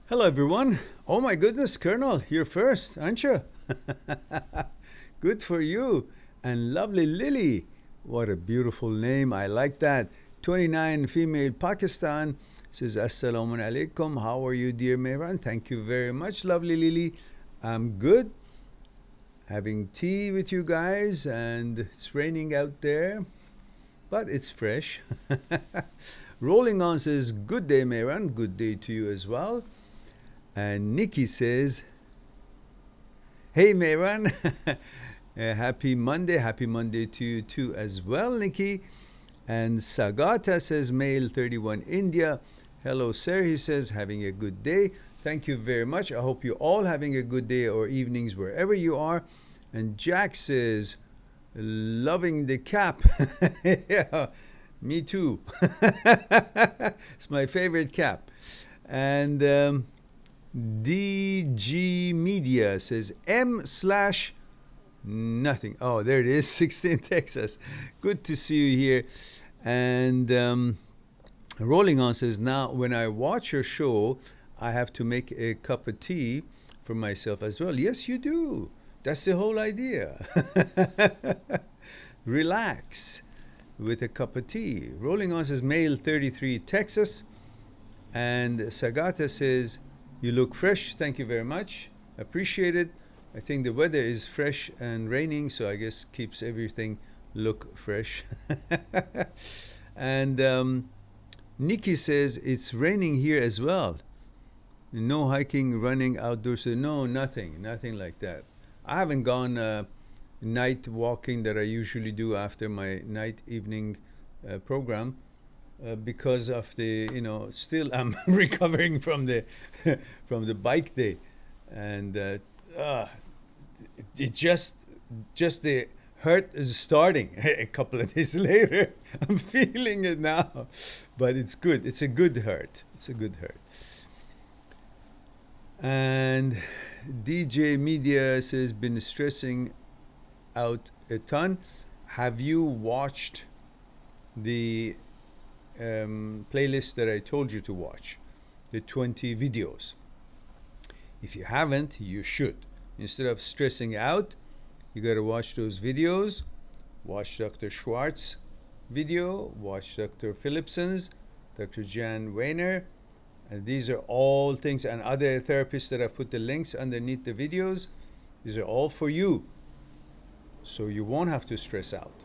Hello, everyone. Oh my goodness, Colonel, you're first, aren't you? Good for you. And lovely Lily. What a beautiful name. I like that. 29 female Pakistan says, Assalamu alaikum. How are you, dear Mehran? Thank you very much, lovely Lily. I'm good. Having tea with you guys, and it's raining out there, but it's fresh. Rolling on says, Good day, Mehran. Good day to you as well. And Nikki says, Hey, Mehran. Happy Monday. Happy Monday to you too as well, Nikki. And Sagata says, Male 31 India. Hello, sir. He says, having a good day. Thank you very much. I hope you're all having a good day or evenings wherever you are. And Jack says, loving the cap. Yeah, me too. It's my favorite cap. And DG Media says M slash nothing. Oh, there it is, 16 Texas. Good to see you here. And Rolling On says, now when I watch your show, I have to make a cup of tea for myself as well. Yes, you do. That's the whole idea. Relax with a cup of tea. Rolling On says, male 33 Texas. And Sagata says, you look fresh. Thank you very much. Appreciate it. I think the weather is fresh and raining, so I guess keeps everything look fresh. And Nikki says, it's raining here as well. No hiking, running outdoors. No, nothing like that. I haven't gone night walking that I usually do after my night evening program. Because of the, still I'm recovering from the from the bike day, and it just the hurt is starting a couple of days later. I'm feeling it now, but it's good. It's a good hurt. And DJ Media says, been stressing out a ton. Have you watched the playlist that I told you to watch, the 20 videos? If you haven't, you should. Instead of stressing out, you got to watch those videos. Watch Dr. Schwartz video, watch Dr. Phillipson's, Dr. Jan Weiner. And these are all things, and other therapists that I've put the links underneath the videos. These are all for you, so you won't have to stress out.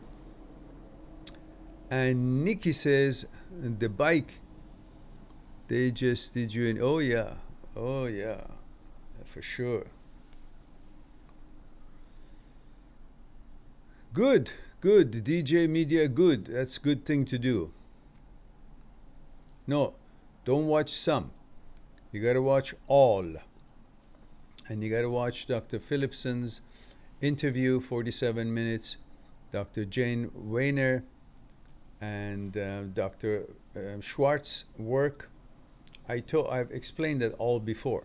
And Nikki says, the bike, they just did you in. Oh yeah, for sure. Good, DJ Media, good. That's a good thing to do. No, don't watch some. You got to watch all. And you got to watch Dr. Phillipson's interview, 47 minutes, Dr. Jane Weiner, and Dr. Schwartz's work. I've explained that all before.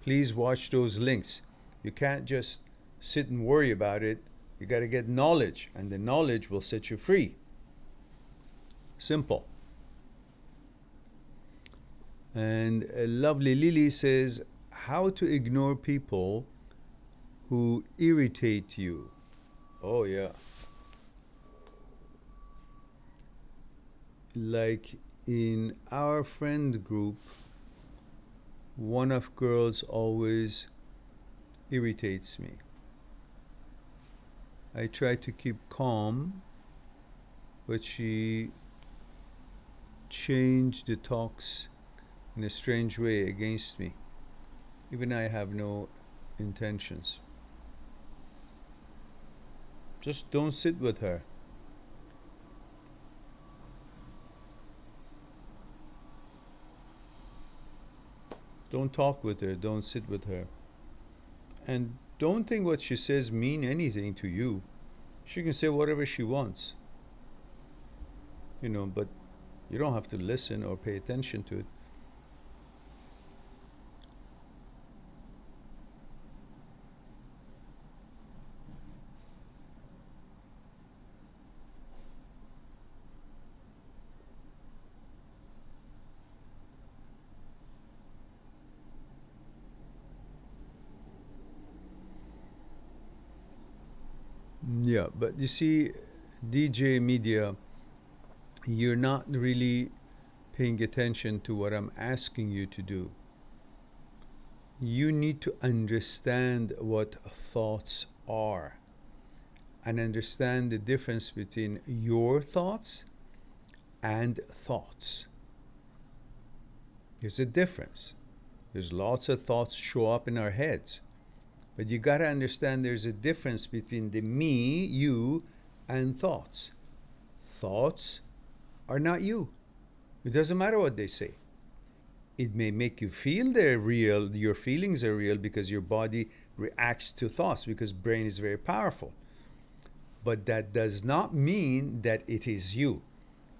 Please watch those links. You can't just sit and worry about it. You got to get knowledge, and the knowledge will set you free. Simple. And lovely Lily says, how to ignore people who irritate you. Oh yeah. Like in our friend group, one of girls always irritates me. I try to keep calm, but she changed the talks in a strange way against me. Even I have no intentions. Just don't sit with her. Don't talk with her. Don't sit with her. And don't think what she says mean anything to you. She can say whatever she wants. But you don't have to listen or pay attention to it. Yeah, but you see, DJ Media, you're not really paying attention to what I'm asking you to do. You need to understand what thoughts are and understand the difference between your thoughts and thoughts. There's a difference. There's lots of thoughts show up in our heads. But you got to understand there's a difference between the me, you, and thoughts. Thoughts are not you. It doesn't matter what they say. It may make you feel they're real, your feelings are real because your body reacts to thoughts because brain is very powerful. But that does not mean that it is you.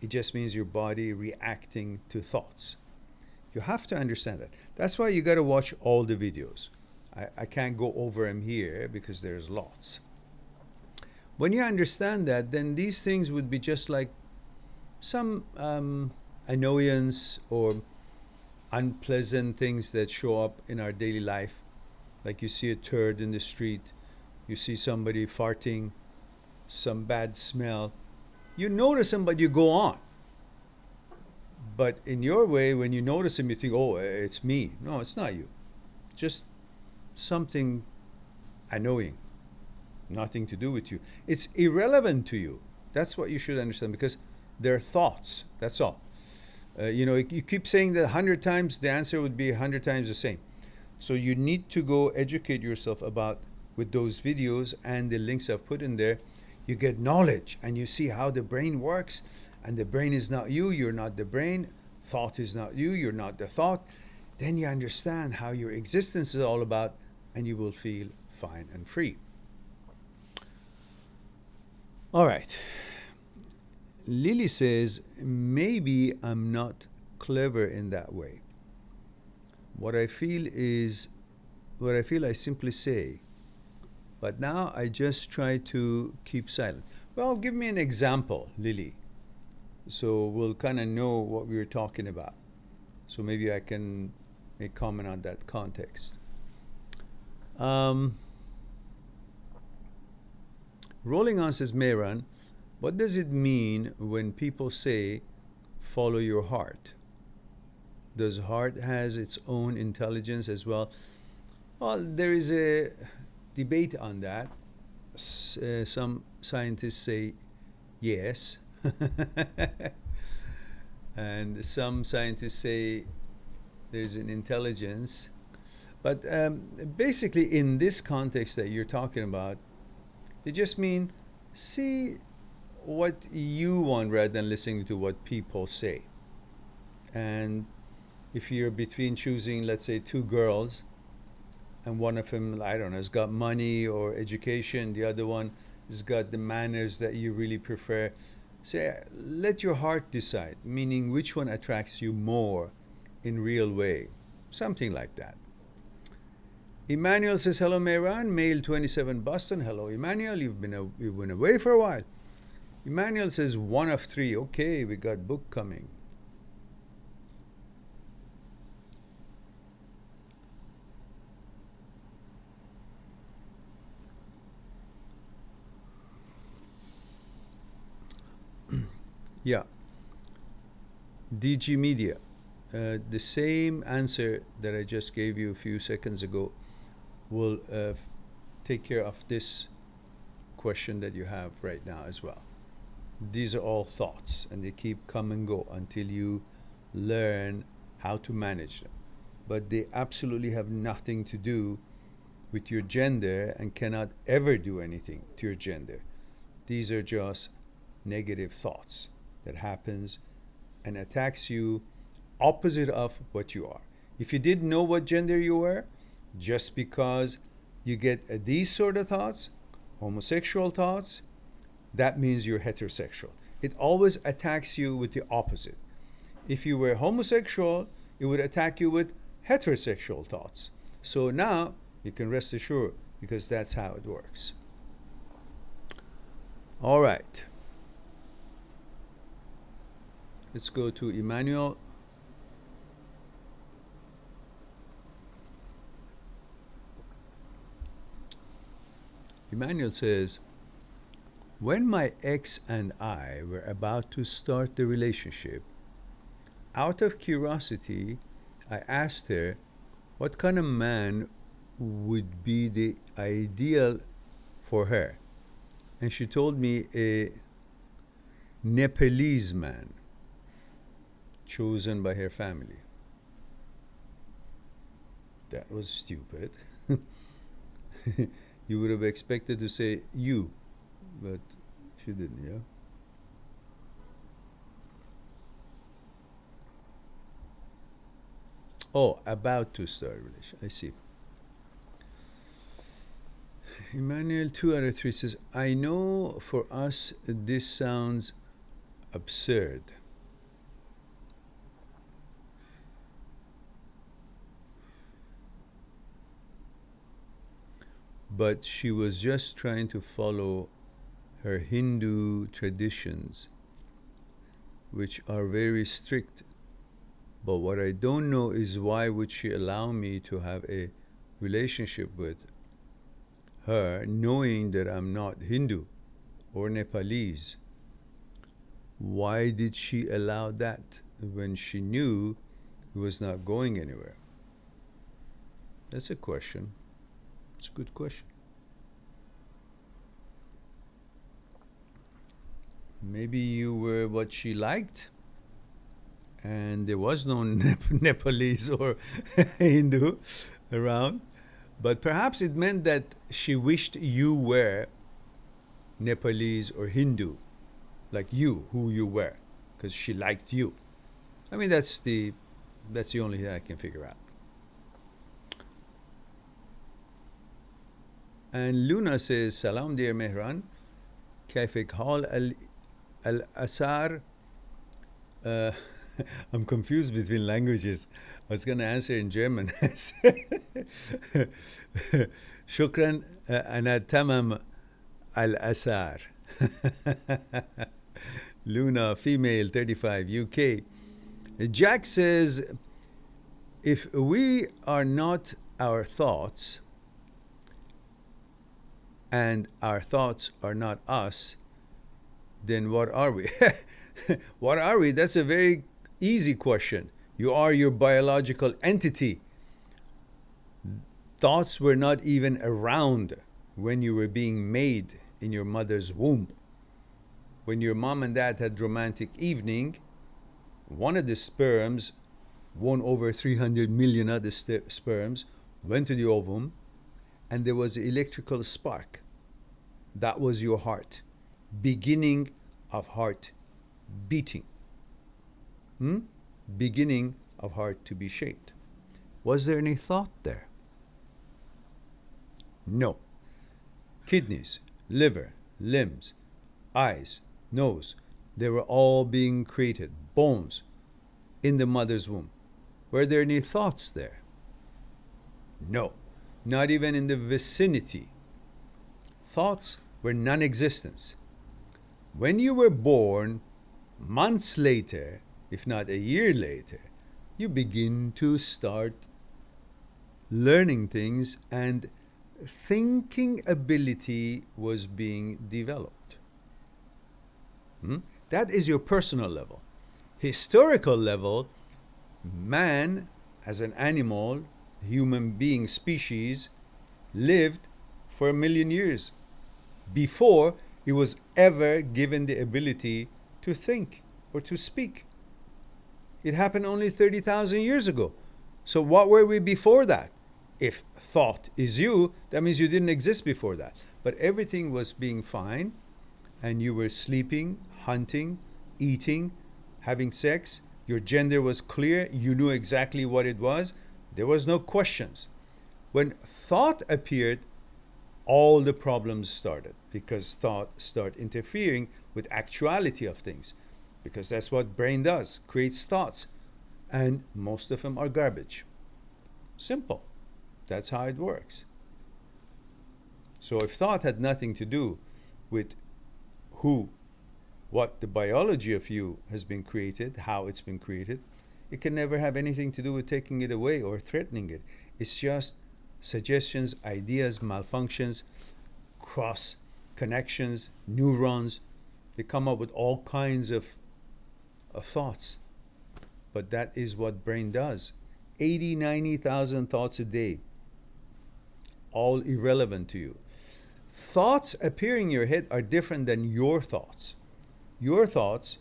It just means your body reacting to thoughts. You have to understand that. That's why you got to watch all the videos. I can't go over them here because there's lots. When you understand that, then these things would be just like some annoyance or unpleasant things that show up in our daily life. Like you see a turd in the street, you see somebody farting, some bad smell. You notice them, but you go on. But in your way, when you notice them, you think, oh, it's me. No, it's not you. Just something annoying. Nothing to do with you. It's irrelevant to you. That's what you should understand because they're thoughts. That's all. You keep saying that 100 times, the answer would be 100 times the same. So you need to go educate yourself about with those videos and the links I've put in there. You get knowledge and you see how the brain works. And the brain is not you, you're not the brain. Thought is not you, you're not the thought. Then you understand how your existence is all about and you will feel fine and free. All right. Lily says, maybe I'm not clever in that way. What I feel I simply say. But now I just try to keep silent. Well, give me an example, Lily. So we'll kind of know what we were talking about. So maybe I can make comment on that context. Rolling on says, Mehran, what does it mean when people say, follow your heart? Does heart has its own intelligence as well? Well, there is a debate on that. Some scientists say yes. And some scientists say there's an intelligence. But basically, in this context that you're talking about, they just mean see what you want rather than listening to what people say. And if you're between choosing, let's say, two girls, and one of them, I don't know, has got money or education, the other one has got the manners that you really prefer, say, let your heart decide, meaning which one attracts you more in real way. Something like that. Emmanuel says, hello, Mehran, male 27 Boston. Hello, Emmanuel, you've been away for a while. Emmanuel says, one of three. Okay, we got book coming. Yeah. DG Media. The same answer that I just gave you a few seconds ago will take care of this question that you have right now as well. These are all thoughts and they keep come and go until you learn how to manage them. But they absolutely have nothing to do with your gender and cannot ever do anything to your gender. These are just negative thoughts that happens and attacks you opposite of what you are. If you didn't know what gender you were, just because you get these sort of thoughts, homosexual thoughts, that means you're heterosexual. It always attacks you with the opposite. If you were homosexual, it would attack you with heterosexual thoughts. So now you can rest assured because that's how it works. All right. Let's go to Emmanuel. Emmanuel says, When my ex and I were about to start the relationship, out of curiosity, I asked her what kind of man would be the ideal for her. And she told me a Nepalese man chosen by her family. That was stupid. You would have expected to say you, but she didn't, yeah? Oh, about to start a relationship. I see. Emmanuel 2 out of 3 says, I know for us this sounds absurd. But she was just trying to follow her Hindu traditions, which are very strict. But what I don't know is why would she allow me to have a relationship with her knowing that I'm not Hindu or Nepalese? Why did she allow that when she knew it was not going anywhere? That's a question. It's a good question. Maybe you were what she liked, and there was no Nepalese or Hindu around, but perhaps it meant that she wished you were Nepalese or Hindu, like you, who you were, because she liked you. I mean, that's the only thing I can figure out. And Luna says, Salam dear Mehran, كيفك حال الأسار. I'm confused between languages. I was going to answer in German. شكرا أنا تمام الأسار. Luna, female, 35, UK. Jack says, if we are not our thoughts, and our thoughts are not us, then what are we? What are we? That's a very easy question. You are your biological entity. Thoughts were not even around when you were being made in your mother's womb. When your mom and dad had romantic evening, one of the sperms, one over 300 million other sperms, went to the ovum, and there was an electrical spark. That was your heart. Beginning of heart beating. Beginning of heart to be shaped. Was there any thought there? No. Kidneys, liver, limbs, eyes, nose, they were all being created. Bones in the mother's womb. Were there any thoughts there? No. Not even in the vicinity. Thoughts were non-existent. When you were born, months later, if not a year later, you begin to start learning things, and thinking ability was being developed. That is your personal level. Historical level, man as an animal, human being species, lived for 1,000,000 years before he was ever given the ability to think or to speak. It happened only 30,000 years ago. So what were we before that? If thought is you, that means you didn't exist before that. But everything was being fine, and you were sleeping, hunting, eating, having sex. Your gender was clear. You knew exactly what it was. There was no questions. When thought appeared, all the problems started, because thought started interfering with actuality of things, because that's what brain does, creates thoughts, and most of them are garbage. Simple. That's how it works. So if thought had nothing to do with what the biology of you has been created, how it's been created, it can never have anything to do with taking it away or threatening it. It's just suggestions, ideas, malfunctions, cross connections, neurons. They come up with all kinds of thoughts. But that is what brain does. 80, 90,000 thoughts a day, all irrelevant to you. Thoughts appearing in your head are different than your thoughts. Your thoughts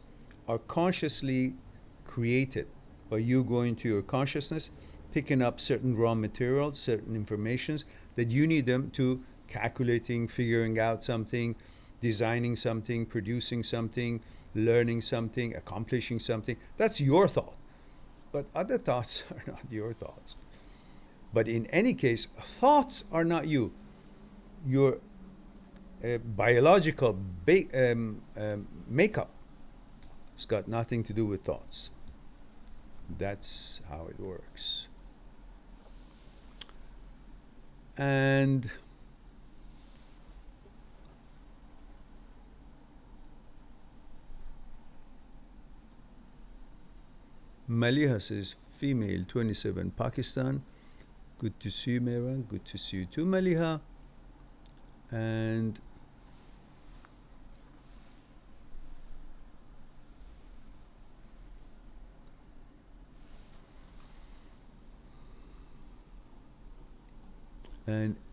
are consciously created by you going to your consciousness, picking up certain raw materials, certain informations that you need them to calculating, figuring out something, designing something, producing something, learning something, accomplishing something. That's your thought. But other thoughts are not your thoughts. But in any case, thoughts are not you. Your biological makeup has got nothing to do with thoughts. That's how it works. And Maliha says, female, 27, Pakistan. Good to see you, Mehran. Good to see you too, Maliha. And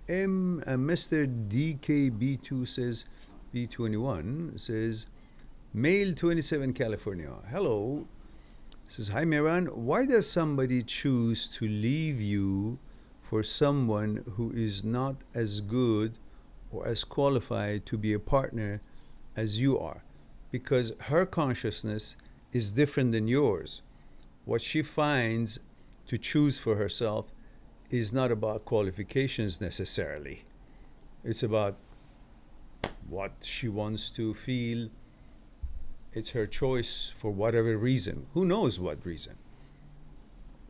Mr. DKB2 says, B21 says, male, 27, California. Hello. Says, hi Mehran, why does somebody choose to leave you for someone who is not as good or as qualified to be a partner as you are? Because her consciousness is different than yours. What she finds to choose for herself is not about qualifications necessarily. It's about what she wants to feel. It's her choice for whatever reason. Who knows what reason?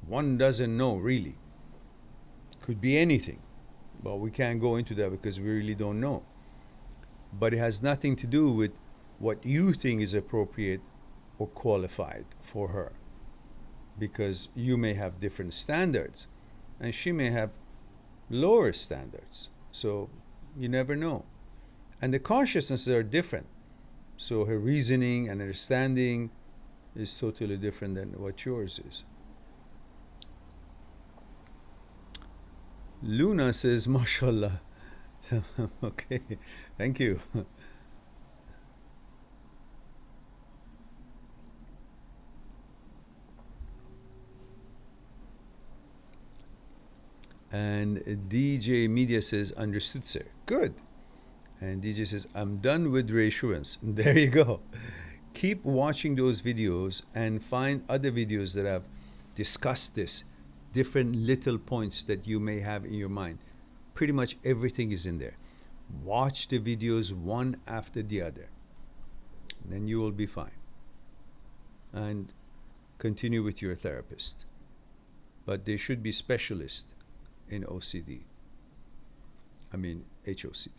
One doesn't know, really. Could be anything. But we can't go into that because we really don't know. But it has nothing to do with what you think is appropriate or qualified for her. Because you may have different standards and she may have lower standards. So you never know. And the consciousnesses are different. So her reasoning and understanding is totally different than what yours is. Luna says, mashallah. Okay, thank you. And DJ Media says, understood, sir. Good. And DJ says, I'm done with reassurance. There you go. Keep watching those videos and find other videos that have discussed this, different little points that you may have in your mind. Pretty much everything is in there. Watch the videos one after the other. Then you will be fine. And continue with your therapist. But they should be specialists in OCD. I mean, HOCD.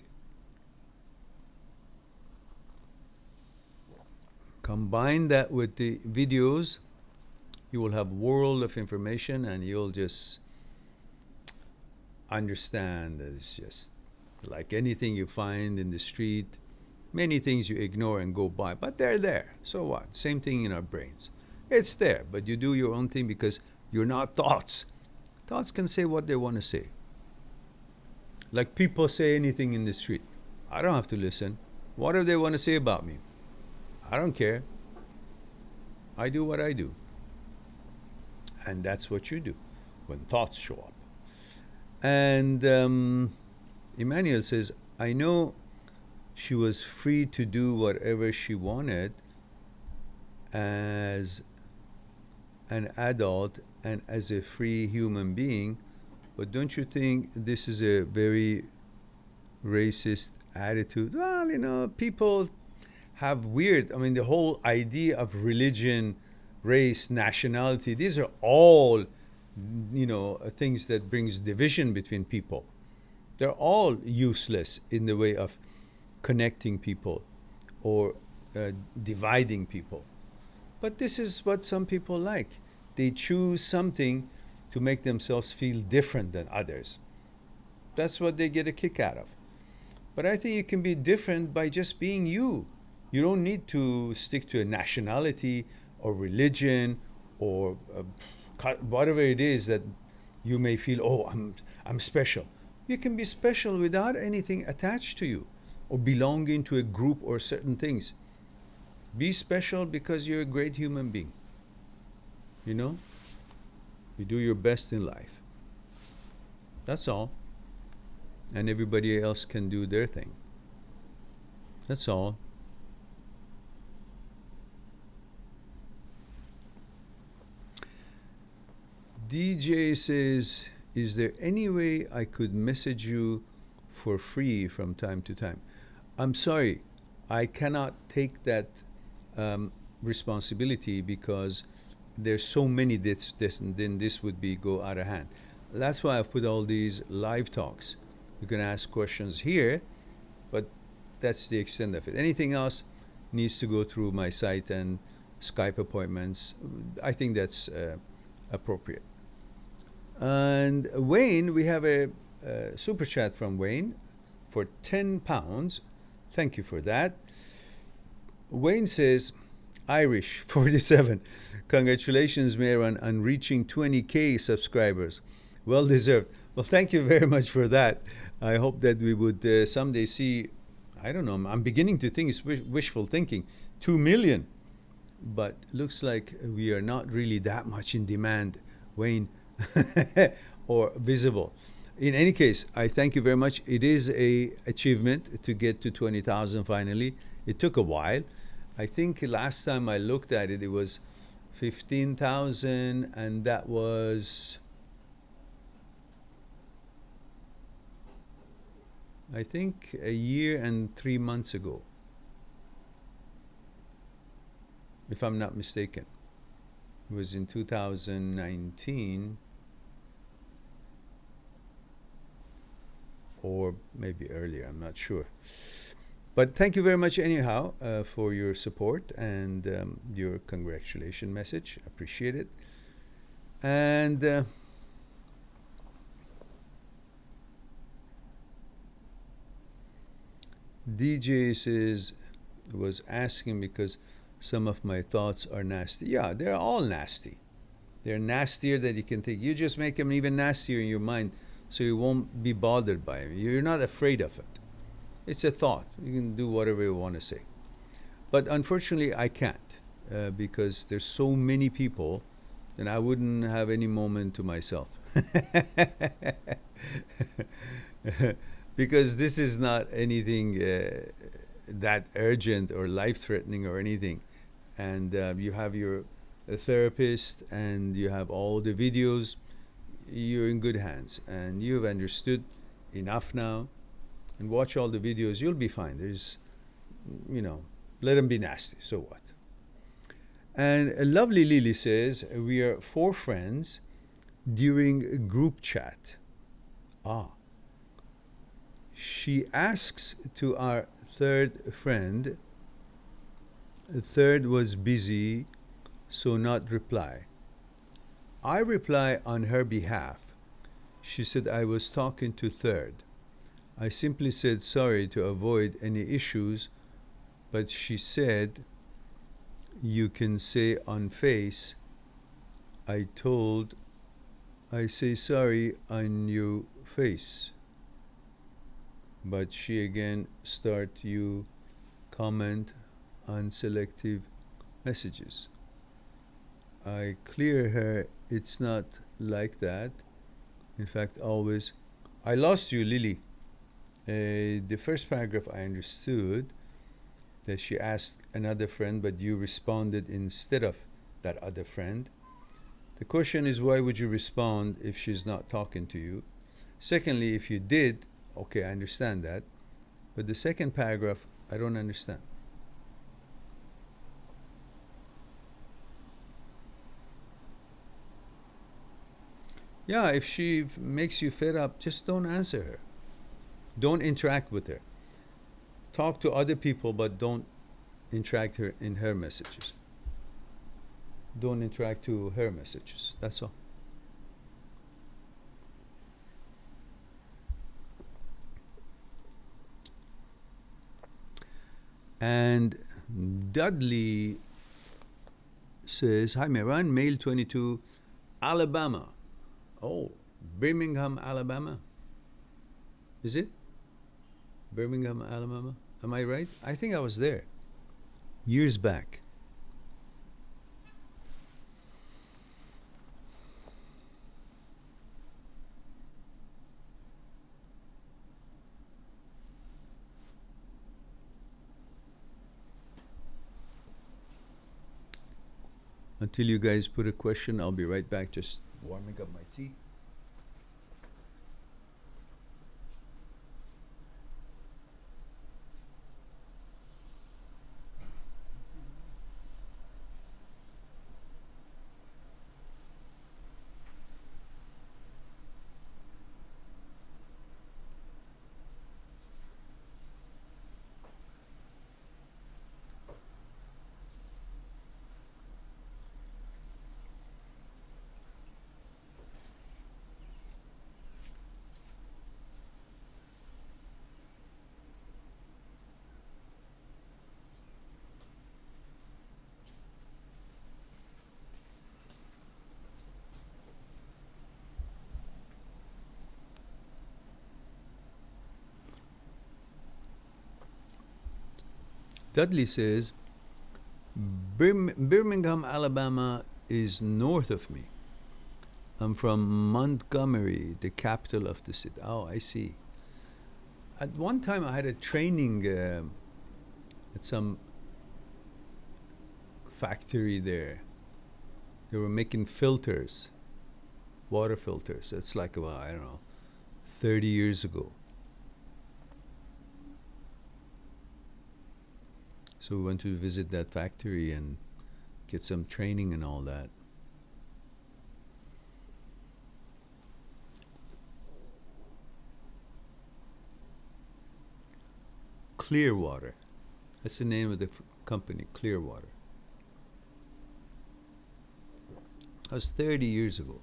Combine that with the videos, you will have world of information and you'll just understand that it's just like anything you find in the street. Many things you ignore and go by, but they're there. So what? Same thing in our brains. It's there, but you do your own thing because you're not thoughts. Thoughts can say what they want to say. Like people say anything in the street. I don't have to listen. What do they want to say about me? I don't care. I do what I do. And that's what you do when thoughts show up. And Emmanuel says, I know she was free to do whatever she wanted as an adult and as a free human being, but don't you think this is a very racist attitude? Well, you know, people have weird, I mean, the whole idea of religion, race, nationality, these are all, you know, things that brings division between people. They're all useless in the way of connecting people or dividing people. But this is what some people like. They choose something to make themselves feel different than others. That's what they get a kick out of. But I think you can be different by just being you. You don't need to stick to a nationality or religion or whatever it is that you may feel, oh, I'm special. You can be special without anything attached to you or belonging to a group or certain things. Be special because you're a great human being. You know? You do your best in life. That's all. And everybody else can do their thing. That's all. DJ says, is there any way I could message you for free from time to time? I'm sorry, I cannot take that responsibility because there's so many then this would be go out of hand. That's why I've put all these live talks. You can ask questions here, but that's the extent of it. Anything else needs to go through my site and Skype appointments. I think that's appropriate. And Wayne, we have a super chat from Wayne for £10. Thank you for that. Wayne says, Irish 47. Congratulations, Mehran, on reaching 20K subscribers. Well deserved. Well, thank you very much for that. I hope that we would someday see, I don't know, I'm beginning to think it's wishful thinking, 2 million. But looks like we are not really that much in demand, Wayne, or visible. In any case, I thank you very much. It is a achievement to get to 20,000 finally. It took a while. I think last time I looked at it, it was 15,000, and that was, I think, a year and 3 months ago, if I'm not mistaken. It was in 2019, or maybe earlier, I'm not sure. But thank you very much anyhow for your support and your congratulation message. Appreciate it. And DJ says, was asking because some of my thoughts are nasty. Yeah, they're all nasty. They're nastier than you can think. You just make them even nastier in your mind so you won't be bothered by them. You're not afraid of it. It's a thought. You can do whatever you want to say. But unfortunately, I can't because there's so many people that I wouldn't have any moment to myself. Because this is not anything that urgent or life-threatening or anything. And you have your therapist and you have all the videos. You're in good hands. And you've understood enough now. And watch all the videos, you'll be fine. There's, let them be nasty, so what? And a lovely Lily says, we are 4 friends during a group chat. She asks to our 3rd friend, the 3rd was busy, so not reply. I reply on her behalf. She said I was talking to 3rd. I simply said sorry to avoid any issues, but she said, you can say on face, I say sorry on your face. But she again start you comment on selective messages. I clear her, it's not like that. In fact, always, I lost you, Lily. The first paragraph I understood that she asked another friend, but you responded instead of that other friend. The question is, why would you respond if she's not talking to you? Secondly, if you did, okay, I understand that. But the second paragraph, I don't understand. Yeah, if she makes you fed up, just don't answer her. Don't interact with her. Talk to other people, but don't interact her in her messages. Don't interact to her messages. That's all. And Dudley says, hi Mehran, male 22, Alabama. Oh, Birmingham, Alabama. Is it? Birmingham, Alabama? Am I right? I think I was there years back. Until you guys put a question, I'll be right back, just warming up my tea. Dudley says, Birmingham, Alabama is north of me. I'm from Montgomery, the capital of the city. Oh, I see. At one time, I had a training at some factory there. They were making filters, water filters. It's like about, I don't know, 30 years ago. So we went to visit that factory and get some training and all that. Clearwater. That's the name of the company, Clearwater. That was 30 years ago.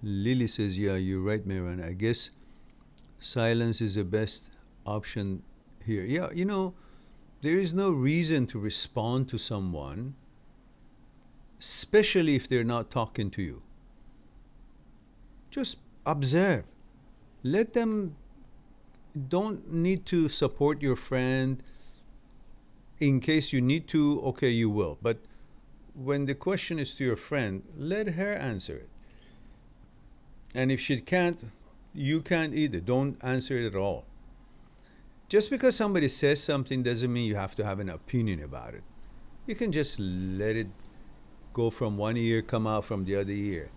Lily says, yeah, you're right, Mehran. I guess silence is the best option here. Yeah, you know, there is no reason to respond to someone, especially if they're not talking to you. Just observe. Let them, don't need to support your friend. In case you need to, okay, you will. But when the question is to your friend, let her answer it. And if she can't, you can't either. Don't answer it at all. Just because somebody says something doesn't mean you have to have an opinion about it. You can just let it go from one ear, come out from the other ear.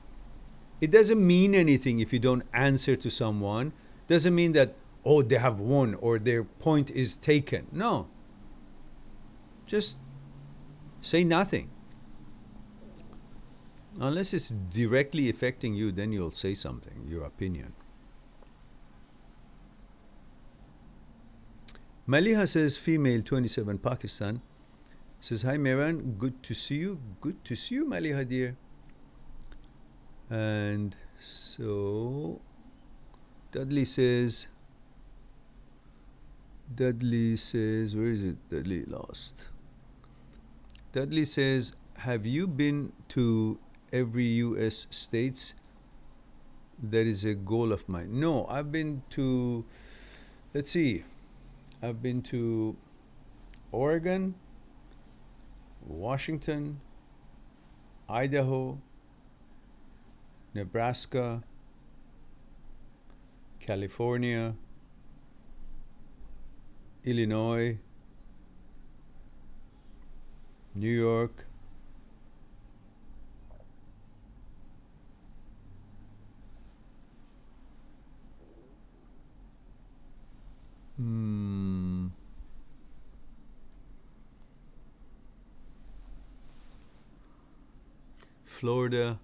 It doesn't mean anything if you don't answer to someone. Doesn't mean that, oh, they have won or their point is taken. No. Just say nothing. Unless it's directly affecting you, then you'll say something, your opinion. Maliha says, female, 27, Pakistan. Says, hi Mehran, good to see you. Good to see you, Maliha dear. And so Dudley says, where is it? Dudley lost. Dudley says, have you been to every US states? That is a goal of mine. No, I've been to, let's see, I've been to Oregon, Washington, Idaho, Nebraska, California, Illinois, New York, Florida,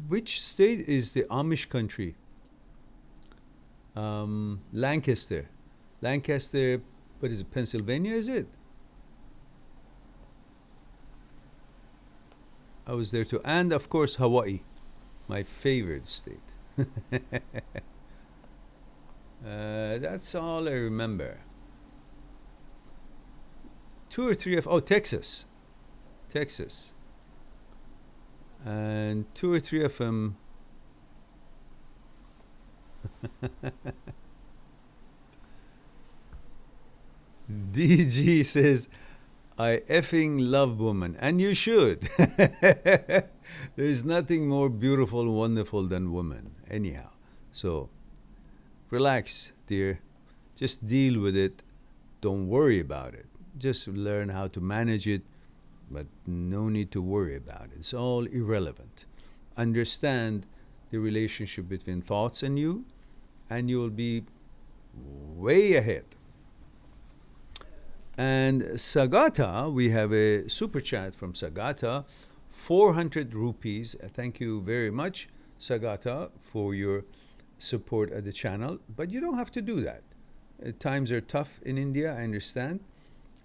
which state is the Amish country? Lancaster. Lancaster, what is it, Pennsylvania, is it? I was there too. And of course, Hawaii, my favorite state. That's all I remember. Two or three of, oh, Texas. Texas. And two or three of them. DG says, I effing love woman, and you should. There's nothing more beautiful, wonderful than women, anyhow. So, relax, dear. Just deal with it. Don't worry about it. Just learn how to manage it, but no need to worry about it. It's all irrelevant. Understand the relationship between thoughts and you'll be way ahead. And Sagata, we have a super chat from Sagata, 400 rupees. Thank you very much, Sagata, for your support of the channel. But you don't have to do that. Times are tough in India, I understand.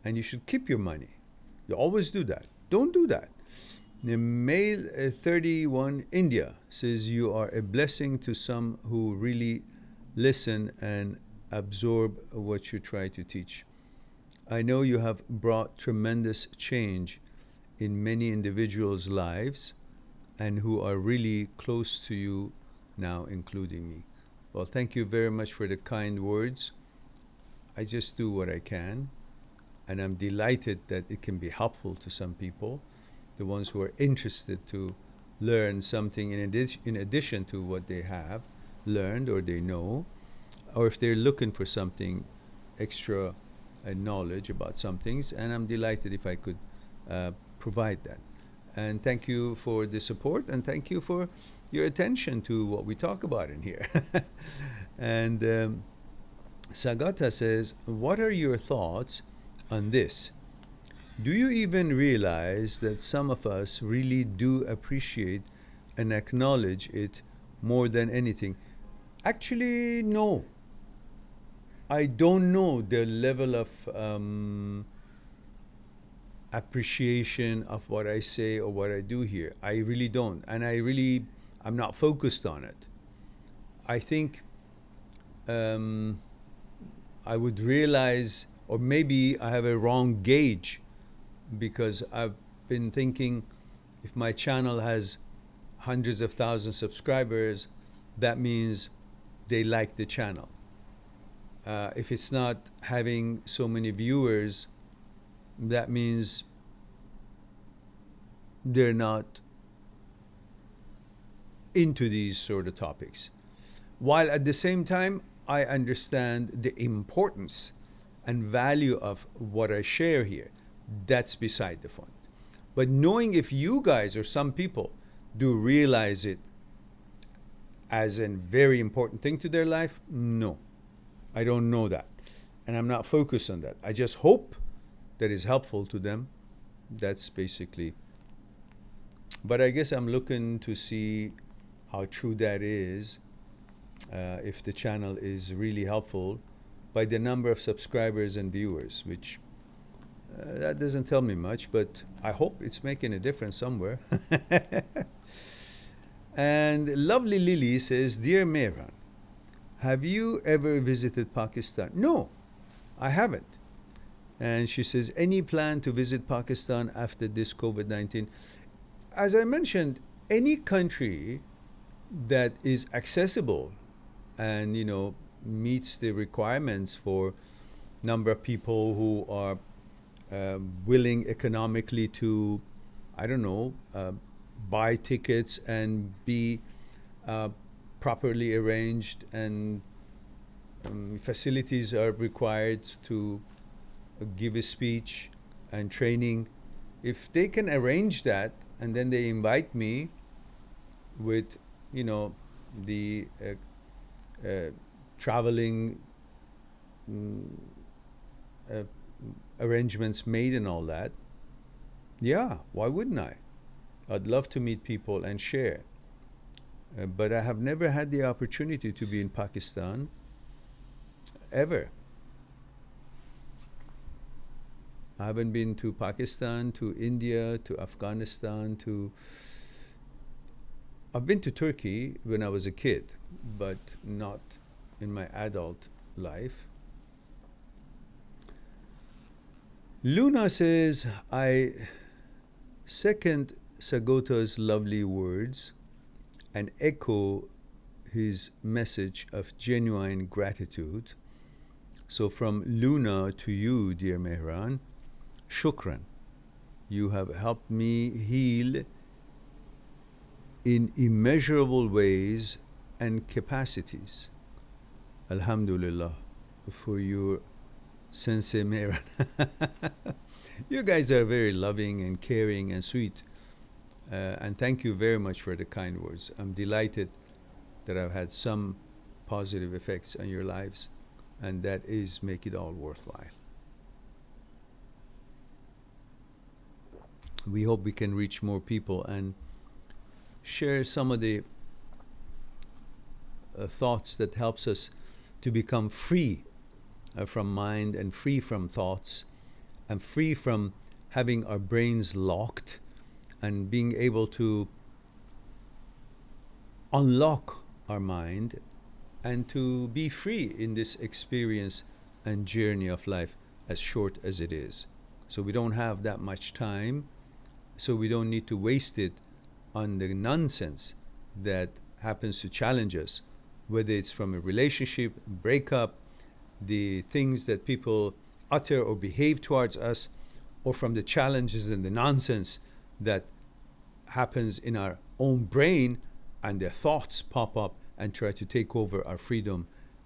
And you should keep your money. You always do that. Don't do that. The male 31 India says you are a blessing to some who really listen and absorb what you try to teach. I know you have brought tremendous change in many individuals' lives and who are really close to you now, including me. Well, thank you very much for the kind words. I just do what I can, and I'm delighted that it can be helpful to some people, the ones who are interested to learn something in addition to what they have learned or they know, or if they're looking for something extra knowledge about some things, and I'm delighted if I could provide that. And thank you for the support, and thank you for your attention to what we talk about in here. And Sagata says, what are your thoughts on this? Do you even realize that some of us really do appreciate and acknowledge it more than anything? Actually, no. I don't know the level of appreciation of what I say or what I do here. I really don't. And I'm not focused on it. I think I would realize, or maybe I have a wrong gauge, because I've been thinking if my channel has hundreds of thousands of subscribers, that means they like the channel. If it's not having so many viewers, that means they're not into these sort of topics. While at the same time, I understand the importance and value of what I share here. That's beside the point. But knowing if you guys or some people do realize it as a very important thing to their life, no. I don't know that. And I'm not focused on that. I just hope that is helpful to them. That's basically. But I guess I'm looking to see how true that is, if the channel is really helpful by the number of subscribers and viewers, which that doesn't tell me much, but I hope it's making a difference somewhere. And lovely Lily says, Dear Mehran, have you ever visited Pakistan? No, I haven't. And she says, any plan to visit Pakistan after this COVID-19? As I mentioned, any country that is accessible and, meets the requirements for number of people who are willing economically to, buy tickets and be properly arranged, and facilities are required to give a speech and training. If they can arrange that and then they invite me with, the traveling arrangements made and all that, yeah, why wouldn't I? I'd love to meet people and share. But I have never had the opportunity to be in Pakistan, ever. I haven't been to Pakistan, to India, to Afghanistan, to. I've been to Turkey when I was a kid, but not in my adult life. Luna says, I second Sagota's lovely words and echo his message of genuine gratitude. So from Luna to you, dear Mehran, shukran. You have helped me heal in immeasurable ways and capacities. Alhamdulillah for your Sensei Mehran. You guys are very loving and caring and sweet. And thank you very much for the kind words. I'm delighted that I've had some positive effects on your lives, and that is make it all worthwhile. We hope we can reach more people and share some of the thoughts that helps us to become free from mind and free from thoughts and free from having our brains locked and being able to unlock our mind and to be free in this experience and journey of life, as short as it is. So we don't have that much time, so we don't need to waste it on the nonsense that happens to challenge us, whether it's from a relationship, breakup, the things that people utter or behave towards us, or from the challenges and the nonsense that happens in our own brain, and their thoughts pop up and try to take over our freedom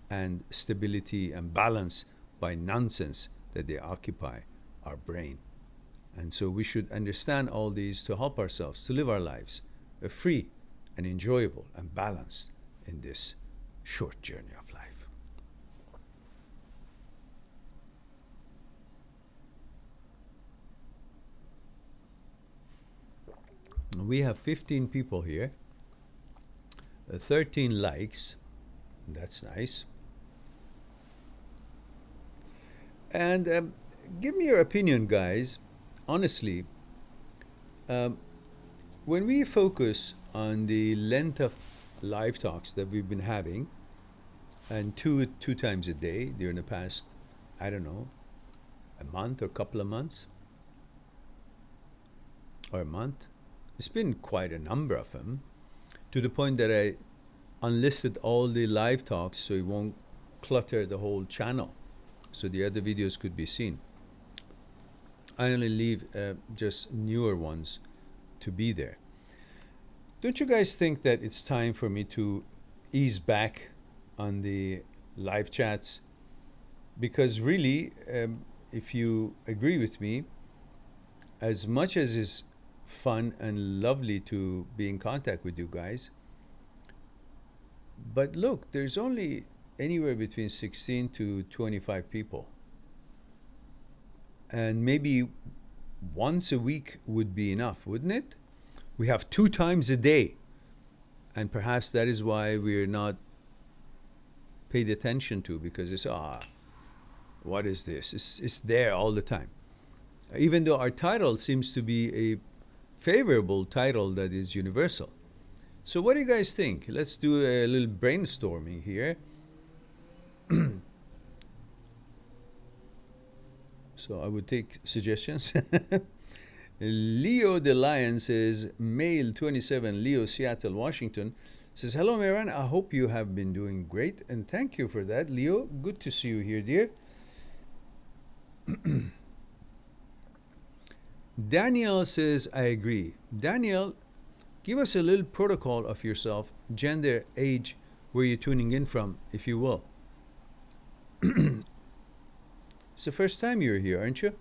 and stability and balance by nonsense that they occupy our brain. And so we should understand all these to help ourselves to live our lives free and enjoyable and balanced in this short journey of life. We have 15 people here, 13 likes. That's nice. And give me your opinion, guys. Honestly, when we focus on the length of live talks that we've been having, and two times a day during the past, I don't know, a month or couple of months, or a month, it's been quite a number of them, to the point that I unlisted all the live talks so it won't clutter the whole channel, so the other videos could be seen. I only leave just newer ones to be there. Don't you guys think that it's time for me to ease back on the live chats? Because really, if you agree with me, as much as it's fun and lovely to be in contact with you guys, but look, there's only anywhere between 16 to 25 people. And maybe once a week would be enough, wouldn't it? We have 2 times a day. And perhaps that is why we're not paid attention to, because it's, what is this? It's there all the time. Even though our title seems to be a favorable title that is universal. So what do you guys think? Let's do a little brainstorming here. So I would take suggestions. Leo the Lion says, male 27, Leo, Seattle, Washington, says, hello, Mehran. I hope you have been doing great. And thank you for that, Leo. Good to see you here, dear. Daniel says, I agree. Daniel, give us a little protocol of yourself, gender, age, where you're tuning in from, if you will. It's the first time you're here, aren't you?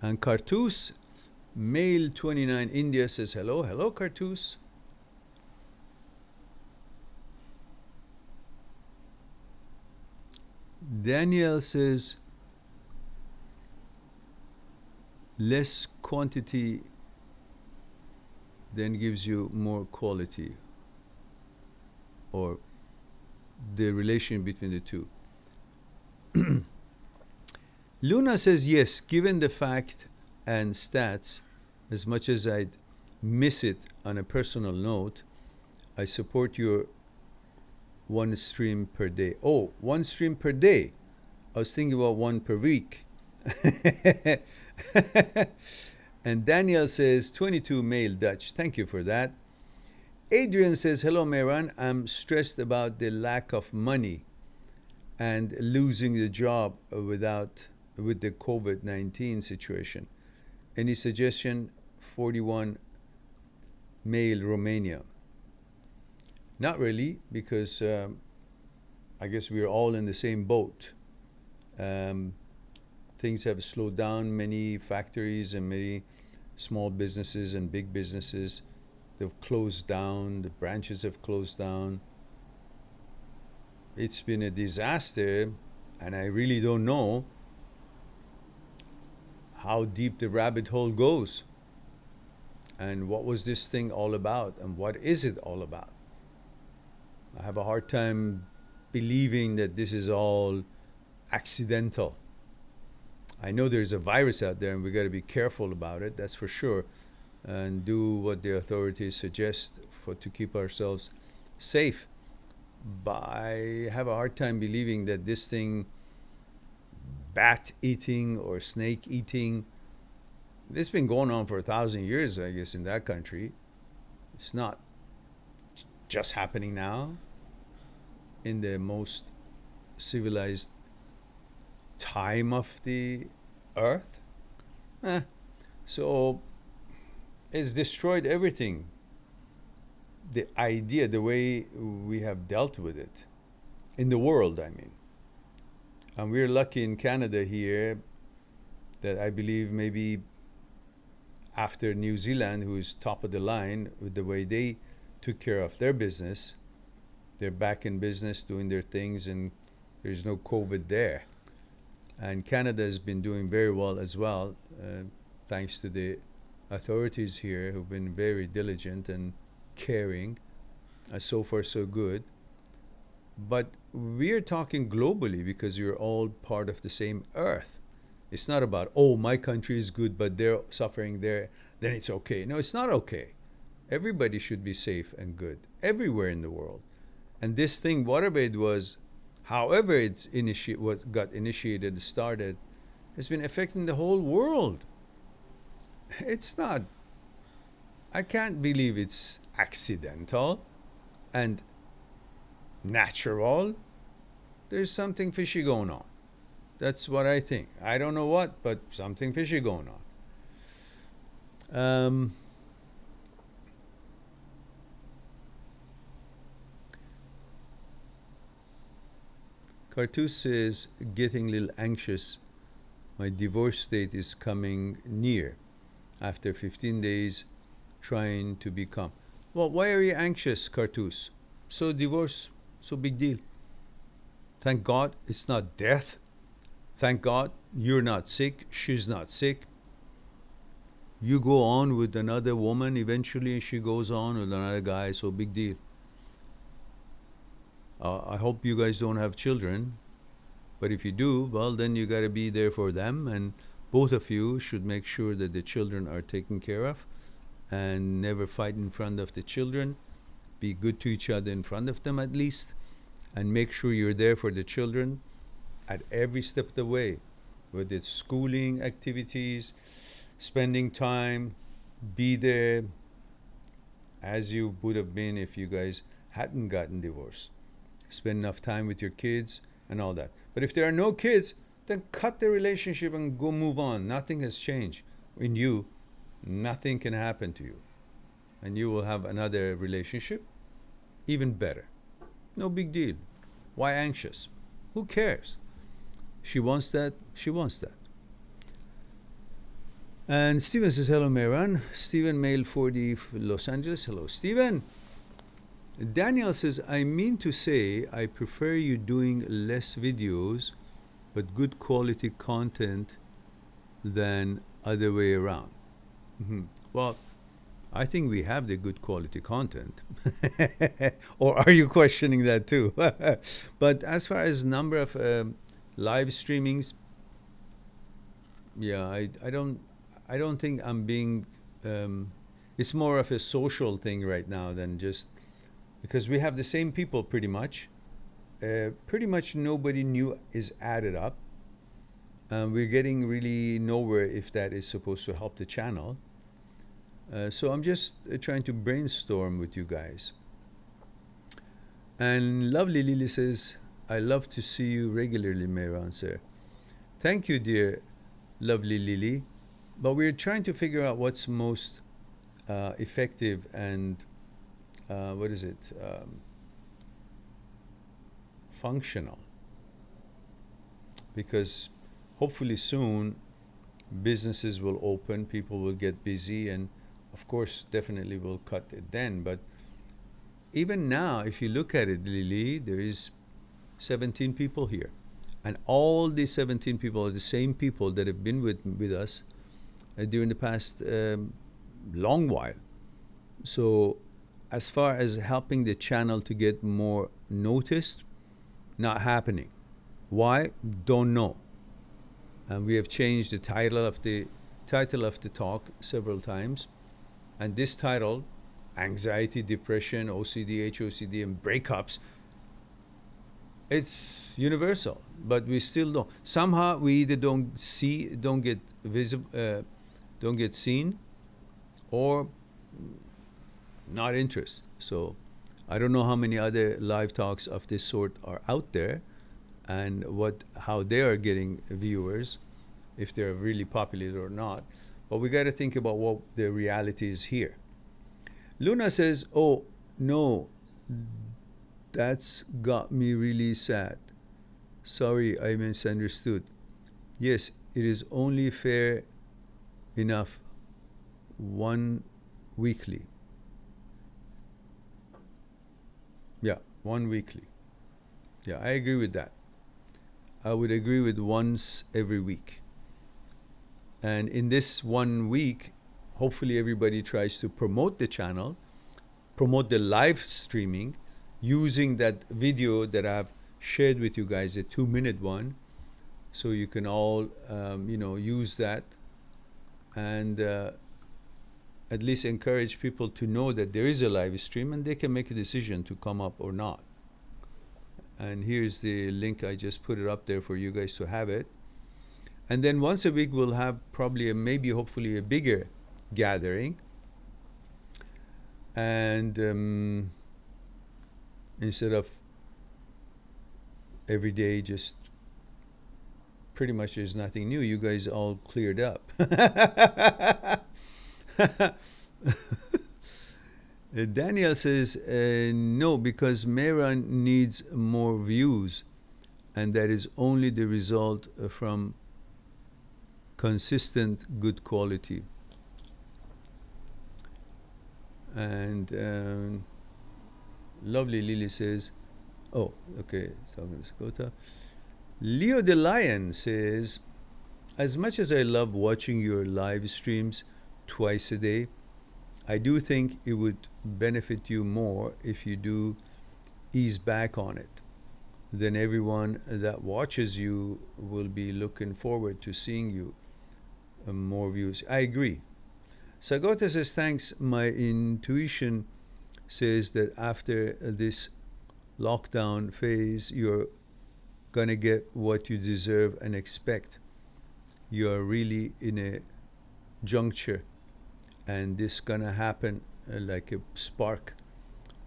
And Cartus, male 29, India, says hello. Hello, Cartus. Daniel says, less quantity then gives you more quality, or the relation between the two. Luna says, yes, given the fact and stats, as much as I'd miss it on a personal note, I support your one stream per day. Oh, one stream per day. I was thinking about one per week. And Daniel says, 22 male Dutch. Thank you for that. Adrian says, hello, Mehran. I'm stressed about the lack of money and losing the job with the COVID-19 situation. Any suggestion? 41 male Romania. Not really, because I guess we're all in the same boat. Things have slowed down. Many factories and many small businesses and big businesses, they've closed down. The branches have closed down. It's been a disaster, and I really don't know how deep the rabbit hole goes. And what was this thing all about? And what is it all about? I have a hard time believing that this is all accidental. I know there's a virus out there and we got to be careful about it, that's for sure, and do what the authorities suggest to keep ourselves safe. But I have a hard time believing that this thing, bat eating or snake eating, this has been going on for 1,000 years, I guess, in that country. It's not just happening now in the most civilized time of the earth. So it's destroyed everything. The idea, the way we have dealt with it in the world, I mean. And we're lucky in Canada here that I believe maybe after New Zealand, who is top of the line with the way they took care of their business, they're back in business doing their things, and there's no COVID there. And Canada has been doing very well as well, thanks to the authorities here who've been very diligent and caring. So far, so good. But we're talking globally because you're all part of the same earth. It's not about, oh, my country is good, but they're suffering there, then it's okay. No, it's not okay. Everybody should be safe and good everywhere in the world. And this thing, whatever it was, however it's got initiated, started, has been affecting the whole world. It's not, I can't believe it's accidental and natural. There's something fishy going on. That's what I think. I don't know what, but something fishy going on. Cartus says, getting a little anxious. My divorce date is coming near. After 15 days, trying to be calm. Well, why are you anxious, Cartus? So divorce, so big deal. Thank God it's not death. Thank God you're not sick, she's not sick. You go on with another woman, eventually she goes on with another guy, so big deal. I hope you guys don't have children, but if you do, well, then you got to be there for them, and both of you should make sure that the children are taken care of, and never fight in front of the children. Be good to each other in front of them at least, and make sure you're there for the children at every step of the way, whether it's schooling activities, spending time, be there as you would have been if you guys hadn't gotten divorced. Spend enough time with your kids and all that. But if there are no kids, then cut the relationship and go move on. Nothing has changed in you. Nothing can happen to you. And you will have another relationship, even better. No big deal. Why anxious? Who cares? She wants that, she wants that. And Steven says, hello, Mehran. Steven, male 40, Los Angeles. Hello, Steven. Daniel says, I mean to say I prefer you doing less videos but good quality content than other way around. Mhm. Well, I think we have the good quality content. Or are you questioning that too? But as far as number of live streamings, yeah, I don't think I'm being. It's more of a social thing right now than just because we have the same people pretty much. Pretty much nobody new is added up. We're getting really nowhere if that is supposed to help the channel. So I'm just trying to brainstorm with you guys. And lovely Lily says, I love to see you regularly, Mehran sir. Thank you, dear lovely Lily. But we're trying to figure out what's most effective and what is it? Functional. Because hopefully soon businesses will open, people will get busy, and of course, definitely will cut it then. But even now, if you look at it, Lily, there is 17 people here. And all these 17 people are the same people that have been with us during the past long while. So as far as helping the channel to get more noticed, not happening. Why? Don't know. And we have changed the title of the talk several times. And this title, Anxiety, Depression, OCD, HOCD, and Breakups, it's universal, but we still don't. Somehow we either don't get visible, don't get seen, or not interest. So I don't know how many other live talks of this sort are out there, and how they are getting viewers, if they're really popular or not. But we got to think about what the reality is here. Luna says, "Oh no, that's got me really sad. Sorry, I misunderstood. Yes, it is only fair enough one weekly. Yeah, one weekly. Yeah, I agree with that. I would agree with once every week. And in this 1 week, hopefully everybody tries to promote the channel, promote the live streaming, using that video that I've shared with you guys, a 2-minute one, so you can all use that, and at least encourage people to know that there is a live stream and they can make a decision to come up or not. And here's the link. I just put it up there for you guys to have it. And then once a week we'll have probably hopefully a bigger gathering, and instead of every day just pretty much there's nothing new, you guys all cleared up. Daniel says, no, because Mehran needs more views, and that is only the result from consistent good quality. And lovely Lily says, oh, okay, Leo the Lion says, as much as I love watching your live streams twice a day, I do think it would benefit you more if you do ease back on it. Then everyone that watches you will be looking forward to seeing you more views. I agree. Sagota says, thanks. My intuition says that after this lockdown phase, you're gonna get what you deserve and expect. You're really in a juncture, and this gonna happen like a spark.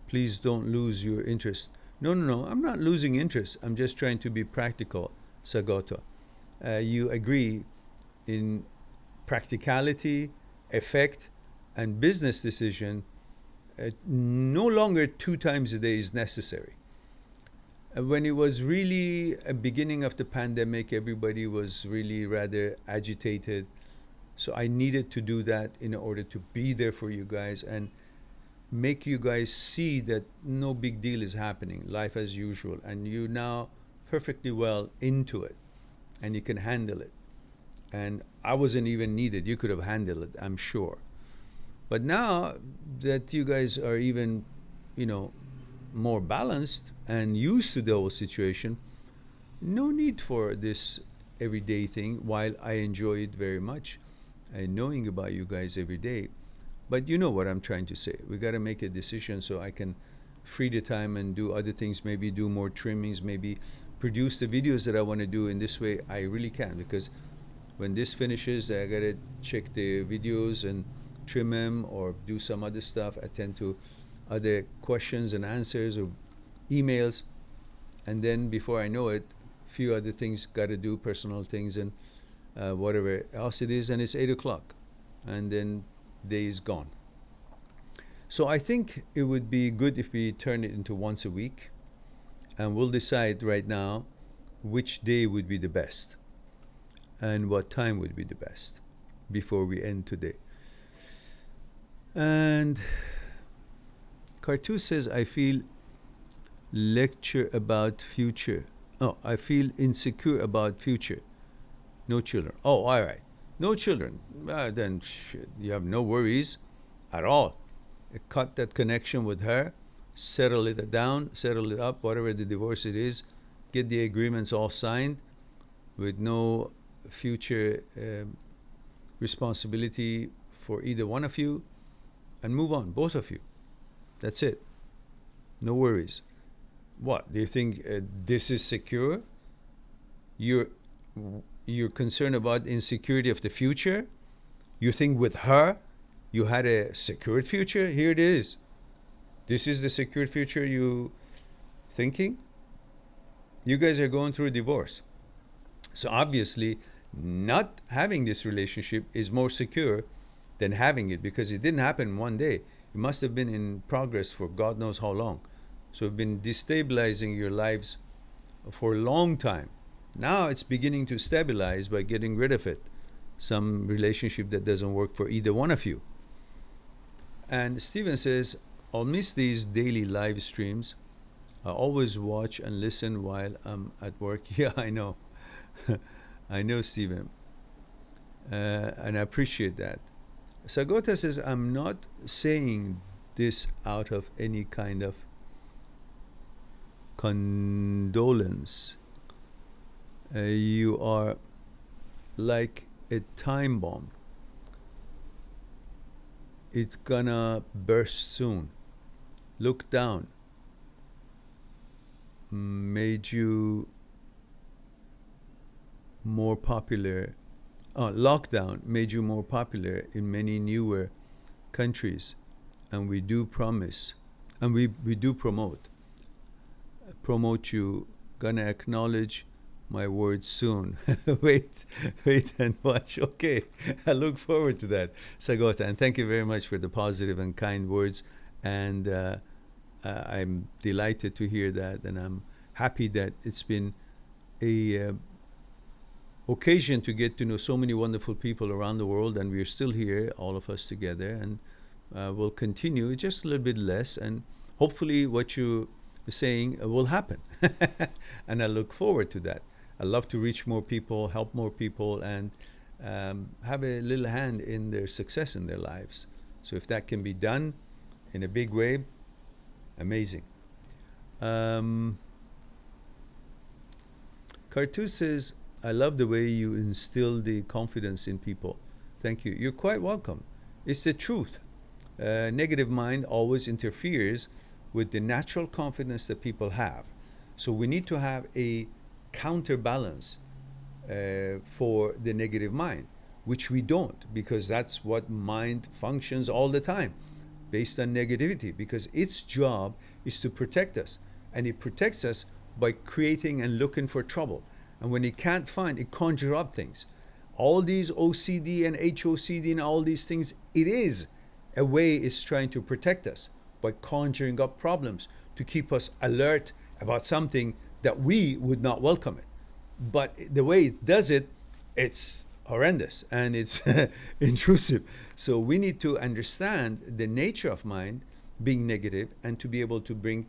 Please don't lose your interest. No, I'm not losing interest. I'm just trying to be practical, Sagota. You agree in practicality, effect, and business decision. No longer 2 times a day is necessary. When it was really a beginning of the pandemic, everybody was really rather agitated. So I needed to do that in order to be there for you guys and make you guys see that no big deal is happening, life as usual, and you're now perfectly well into it and you can handle it. and I wasn't even needed. You could have handled it, I'm sure. But now that you guys are even, you know, more balanced and used to the whole situation, no need for this everyday thing. While I enjoy it very much, and knowing about you guys every day, but you know what I'm trying to say. We got to make a decision so I can free the time and do other things. Maybe do more trimmings. Maybe produce the videos that I want to do. In this way, I really can, because when this finishes, I gotta check the videos and trim them or do some other stuff. Attend to other questions and answers or emails, and then before I know it, few other things got to do, personal things and whatever else it is, and it's 8 o'clock, and then day is gone. So I think it would be good if we turn it into once a week, and we'll decide right now which day would be the best and what time would be the best before we end today. And Cartu says, I feel lecture about future. Oh, I feel insecure about future. No children. Oh, all right. No children. Then you have no worries at all. Cut that connection with her, settle it down, settle it up, whatever the divorce it is, get the agreements all signed with no future responsibility for either one of you, and move on, both of you. That's it. No worries. What, do you think this is secure? You're concerned about insecurity of the future? You think with her you had a secured future? Here it is. This is the secured future you thinking? You guys are going through a divorce. So obviously not having this relationship is more secure than having it, because it didn't happen one day. It must have been in progress for God knows how long. So it's been destabilizing your lives for a long time. Now it's beginning to stabilize by getting rid of it. Some relationship that doesn't work for either one of you. And Stephen says, I'll miss these daily live streams. I always watch and listen while I'm at work. Yeah, I know. I know, Stephen. And I appreciate that. Sagota says, I'm not saying this out of any kind of condolence. You are like a time bomb. It's gonna burst soon. Look down. Made you more popular. Lockdown made you more popular in many newer countries, and we do promise, and we do promote you. Gonna acknowledge my words soon. wait and watch. Okay, I look forward to that, Sagota, and thank you very much for the positive and kind words, and I'm delighted to hear that, and I'm happy that it's been a occasion to get to know so many wonderful people around the world, and we're still here, all of us together, and we'll continue just a little bit less, and hopefully what you're saying will happen. And I look forward to that. I love to reach more people, help more people, and have a little hand in their success in their lives. So if that can be done in a big way, amazing. Cartu says, I love the way you instill the confidence in people. Thank you. You're quite welcome. It's the truth. Negative mind always interferes with the natural confidence that people have. So we need to have a counterbalance for the negative mind, which we don't, because that's what mind functions all the time, based on negativity, because its job is to protect us. And it protects us by creating and looking for trouble. And when it can't find, it conjures up things. All these OCD and HOCD and all these things, it is a way it's trying to protect us by conjuring up problems to keep us alert about something that we would not welcome it. But the way it does it, it's horrendous and it's intrusive. So we need to understand the nature of mind being negative, and to be able to bring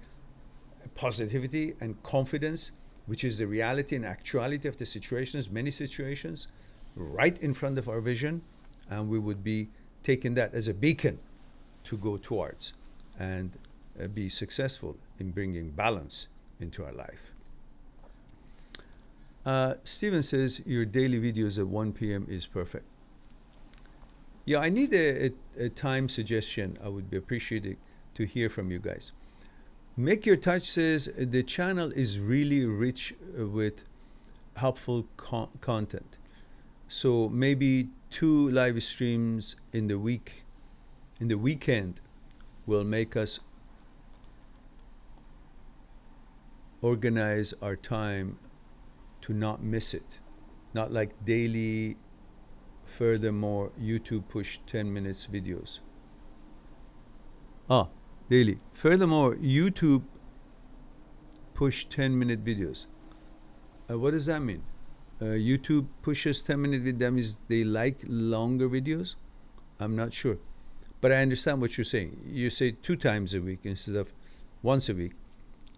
positivity and confidence, which is the reality and actuality of the situations, many situations, right in front of our vision, and we would be taking that as a beacon to go towards and be successful in bringing balance into our life. Steven says your daily videos at 1 p.m. is perfect. Yeah, I need a time suggestion. I would be appreciated to hear from you guys. Make Your Touch says the channel is really rich with helpful content. So maybe 2 live streams in the weekend will make us organize our time to not miss it. Not like daily. Furthermore, YouTube push 10 minutes videos. Daily. Furthermore, YouTube push 10-minute videos. What does that mean? YouTube pushes 10-minute videos. That means they like longer videos? I'm not sure. But I understand what you're saying. You say 2 times a week instead of once a week,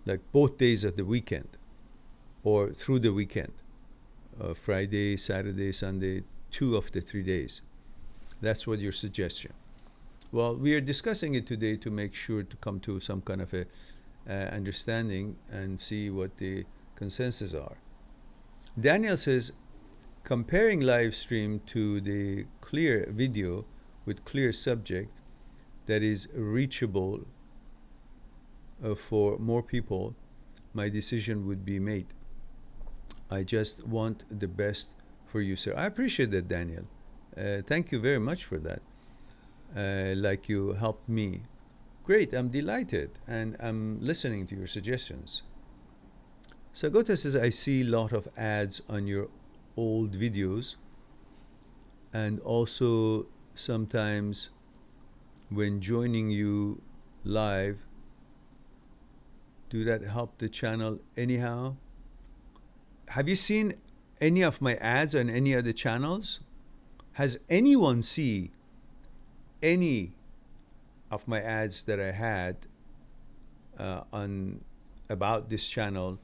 like both days of the weekend or through the weekend. Friday, Saturday, Sunday, 2 of the 3 days. That's what your suggestion. Well, we are discussing it today to make sure to come to some kind of a understanding and see what the consensus are. Daniel says, comparing live stream to the clear video with clear subject that is reachable for more people, my decision would be made. I just want the best for you, sir. I appreciate that, Daniel. Thank you very much for that. Like you helped me. Great, I'm delighted, and I'm listening to your suggestions. Sagota says, I see a lot of ads on your old videos, and also sometimes when joining you live, do that help the channel anyhow? Have you seen any of my ads on any other channels? Has anyone seen any of my ads that I had on about this channel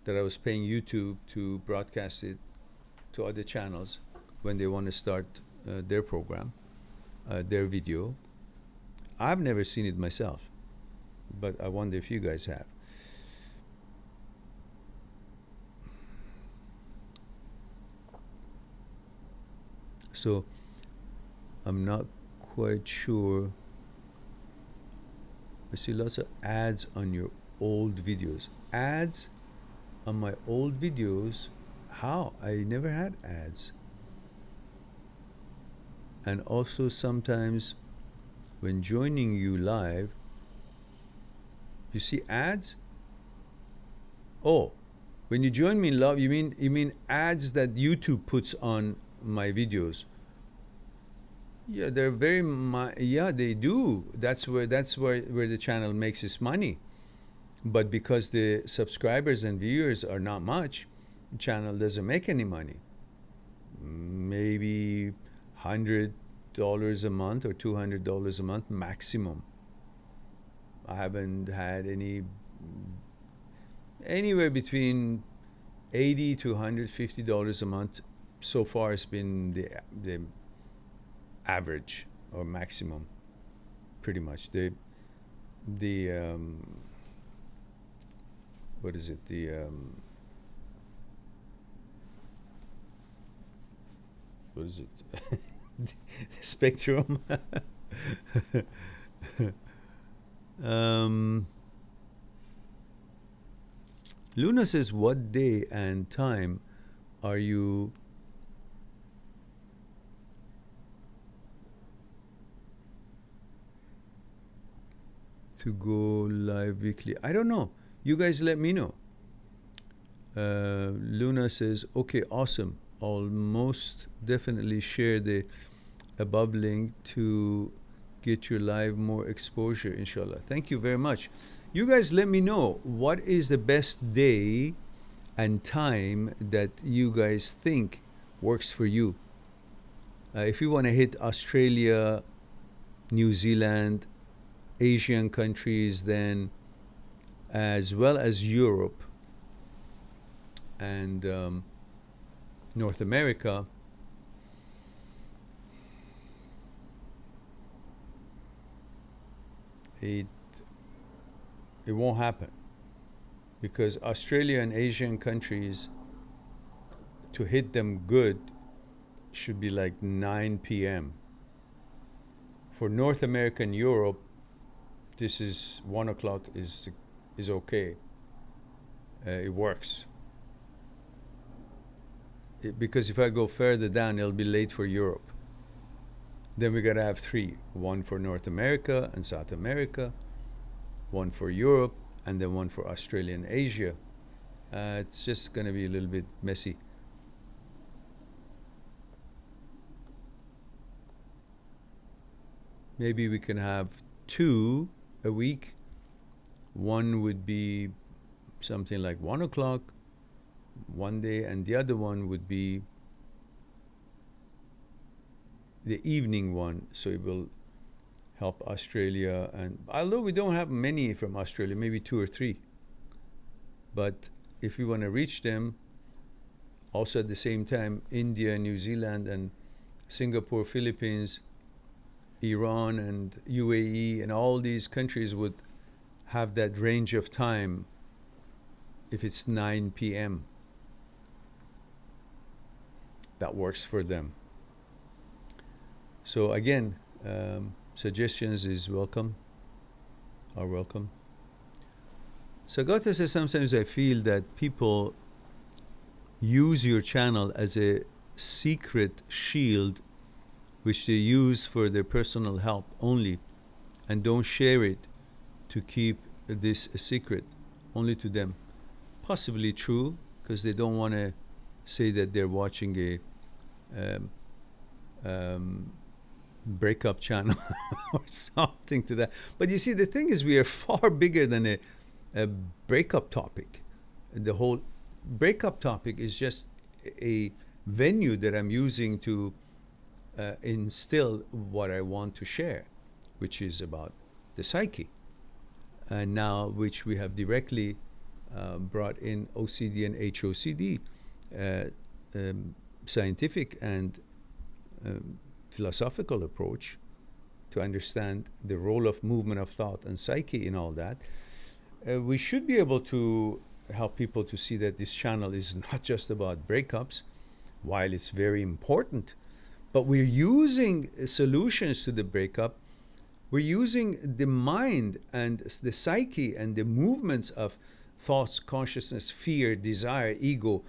that I was paying YouTube to broadcast it to other channels when they want to start their program, their video? I've never seen it myself, but I wonder if you guys have. So I'm not quite sure. I see lots of ads on your old videos. Ads on my old videos? How? I never had ads. And also sometimes when joining you live, you see ads? Oh, when you join me live, you mean ads that YouTube puts on my videos? Yeah, they're very yeah, they do. That's where the channel makes its money. But because the subscribers and viewers are not much, the channel doesn't make any money. Maybe $100 a month or $200 a month maximum. I haven't had anywhere between $80 to $150 a month so far. Has been the average or maximum, pretty much. What is it? What is it? Spectrum. Luna says, what day and time are you to go live weekly? I don't know. You guys let me know. Luna says, okay, awesome. I'll most definitely share the above link to get your live more exposure, inshallah. Thank you very much. You guys let me know what is the best day and time that you guys think works for you. If you want to hit Australia, New Zealand, Asian countries, then as well as Europe and North America, it it won't happen, because Australia and Asian countries, to hit them good, should be like 9 p.m. For North America and Europe, this is 1 o'clock is okay. It works. Because if I go further down, it'll be late for Europe. Then we gotta have three: one for North America and South America, one for Europe, and then one for Australia and Asia. It's just gonna be a little bit messy. Maybe we can have 2 a week. One would be something like 1 o'clock one day, and the other one would be the evening one, so it will help Australia. And although we don't have many from Australia, maybe 2 or 3, but if we want to reach them, also at the same time, India, New Zealand, and Singapore, Philippines, Iran, and UAE, and all these countries would have that range of time if it's 9 p.m. That works for them. So again, suggestions is welcome, are welcome. Sagata says, sometimes I feel that people use your channel as a secret shield which they use for their personal help only, and don't share it to keep this a secret only to them. Possibly true, because they don't want to say that they're watching a breakup channel or something to that. But you see, the thing is, we are far bigger than a breakup topic. The whole breakup topic is just a venue that I'm using to instill what I want to share, which is about the psyche. And now, which we have directly brought in OCD and HOCD, scientific and philosophical approach to understand the role of movement of thought and psyche in all that. We should be able to help people to see that this channel is not just about breakups, while it's very important, but we're using solutions to the breakup. We're using the mind and the psyche and the movements of thoughts, consciousness, fear, desire, ego,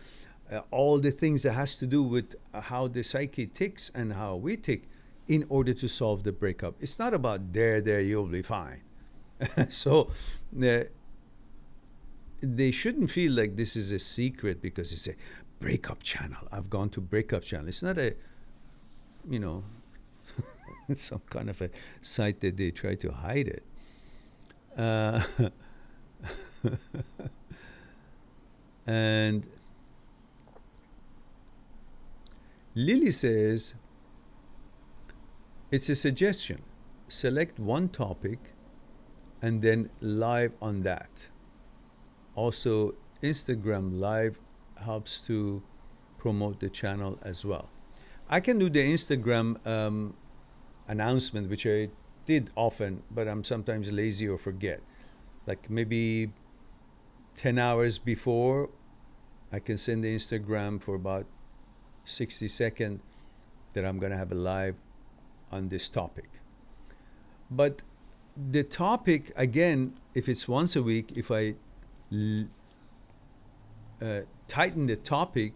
all the things that has to do with how the psyche ticks and how we tick in order to solve the breakup. It's not about there, you'll be fine. So they shouldn't feel like this is a secret because it's a breakup channel. I've gone to breakup channel. It's not a, some kind of a site that they try to hide it. And Lily says, it's a suggestion. Select one topic and then live on that. Also, Instagram Live helps to promote the channel as well. I can do the Instagram announcement, which I did often, but I'm sometimes lazy or forget. Like maybe 10 hours before, I can send the Instagram for about 60 seconds that I'm going to have a live on this topic. But the topic, again, if it's once a week, if I tighten the topic,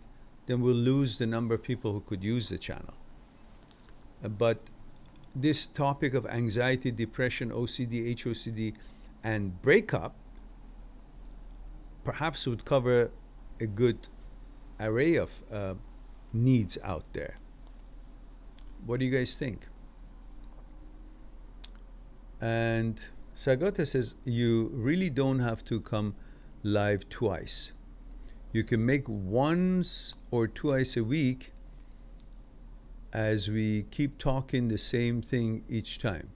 then we'll lose the number of people who could use the channel. But this topic of anxiety, depression, OCD, HOCD, and breakup perhaps would cover a good array of needs out there. What do you guys think? And Sagata says, you really don't have to come live twice. You can make once or twice a week as we keep talking the same thing each time.